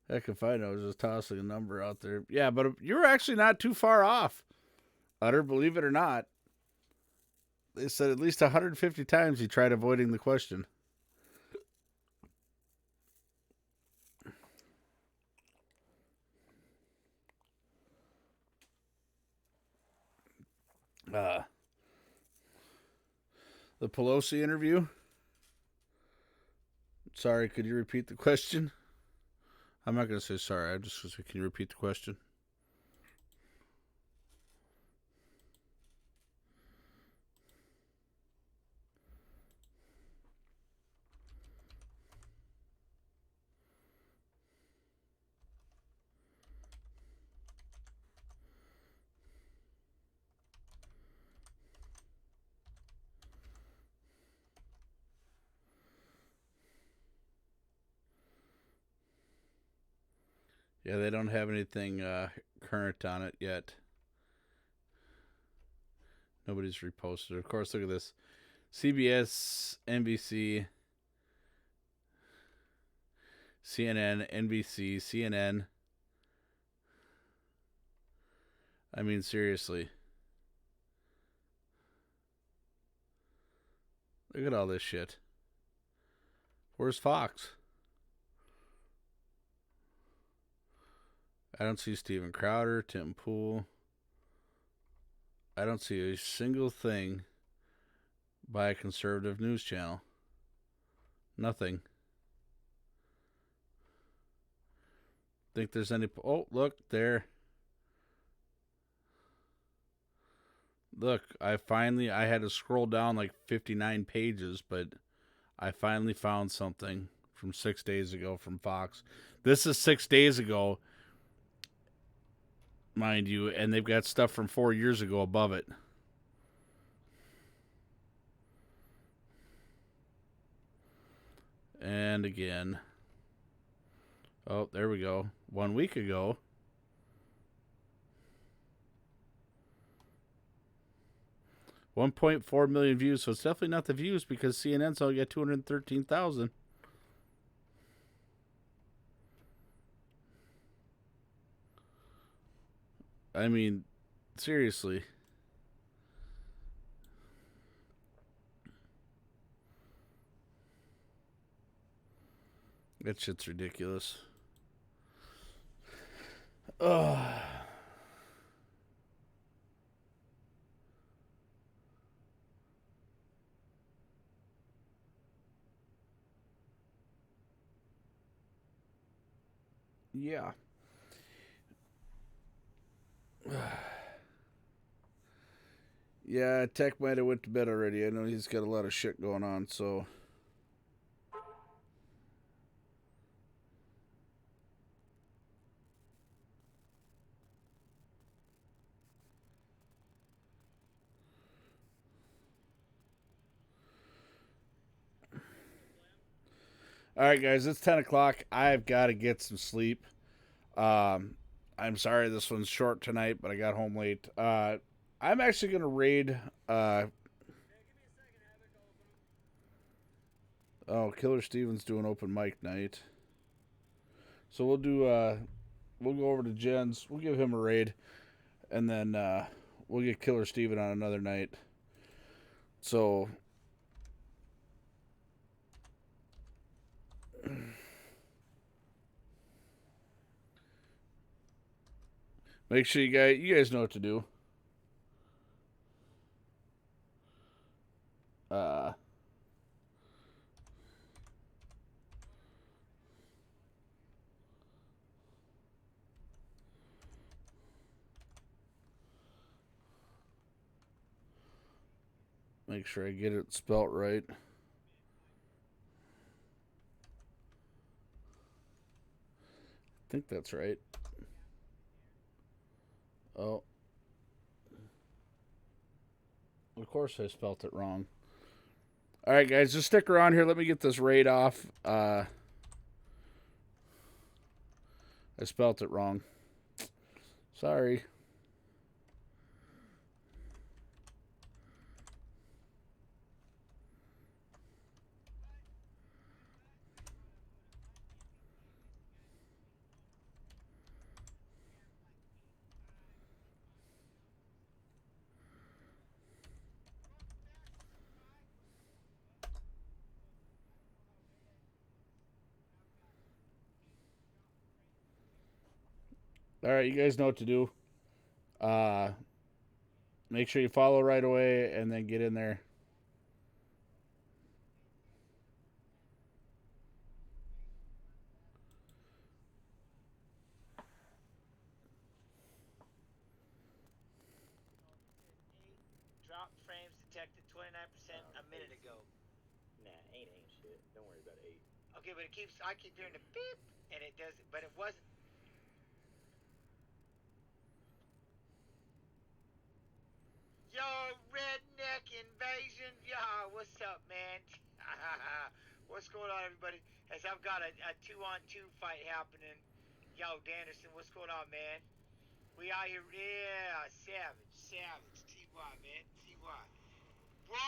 Heck if I know, I was just tossing a number out there. Yeah, but you're actually not too far off. Utter, believe it or not. They said at least 150 times he tried avoiding the question. The Pelosi interview. Sorry, could you repeat the question? I'm not going to say sorry. I'm just going to say, can you repeat the question? Yeah, they don't have anything current on it yet. Nobody's reposted. Of course, look at this. CBS, NBC, CNN, NBC, CNN. I mean, seriously. Look at all this shit. Where's Fox? I don't see Steven Crowder, Tim Pool. I don't see a single thing by a conservative news channel. Nothing. Think there's any... Oh, look, there. Look, I had to scroll down like 59 pages, but I finally found something from 6 days ago from Fox. This is 6 days ago, mind you, and they've got stuff from 4 years ago above it. And again. Oh, there we go. 1 week ago. $1.4 million views, so it's definitely not the views because CNN's only got 213,000. I mean, seriously. That shit's ridiculous. Yeah. Yeah, Tech might have went to bed already. I know he's got a lot of shit going on, so. All right, guys, it's 10 o'clock. I've got to get some sleep. I'm sorry this one's short tonight, but I got home late. I'm actually going to raid. Killer Steven's doing open mic night. So we'll do. We'll go over to Jen's. We'll give him a raid, and then we'll get Killer Steven on another night. So. Make sure you guys know what to do. Make sure I get it spelt right. I think that's right. Oh. Of course I spelt it wrong. All right, guys, just stick around here. Let me get this raid off. I spelt it wrong. Sorry. All right, you guys know what to do. Make sure you follow right away and then get in there. Drop frames detected 29% a minute ago. Nah, ain't shit. Don't worry about 8. Okay, but I keep hearing the beep, and it doesn't, but it wasn't. Yo, Redneck Invasion. Yo, what's up, man? What's going on, everybody? As I've got a 2-on-2 fight happening. Yo, Danderson, what's going on, man? We out here, yeah, savage, TY, man, TY. Bro,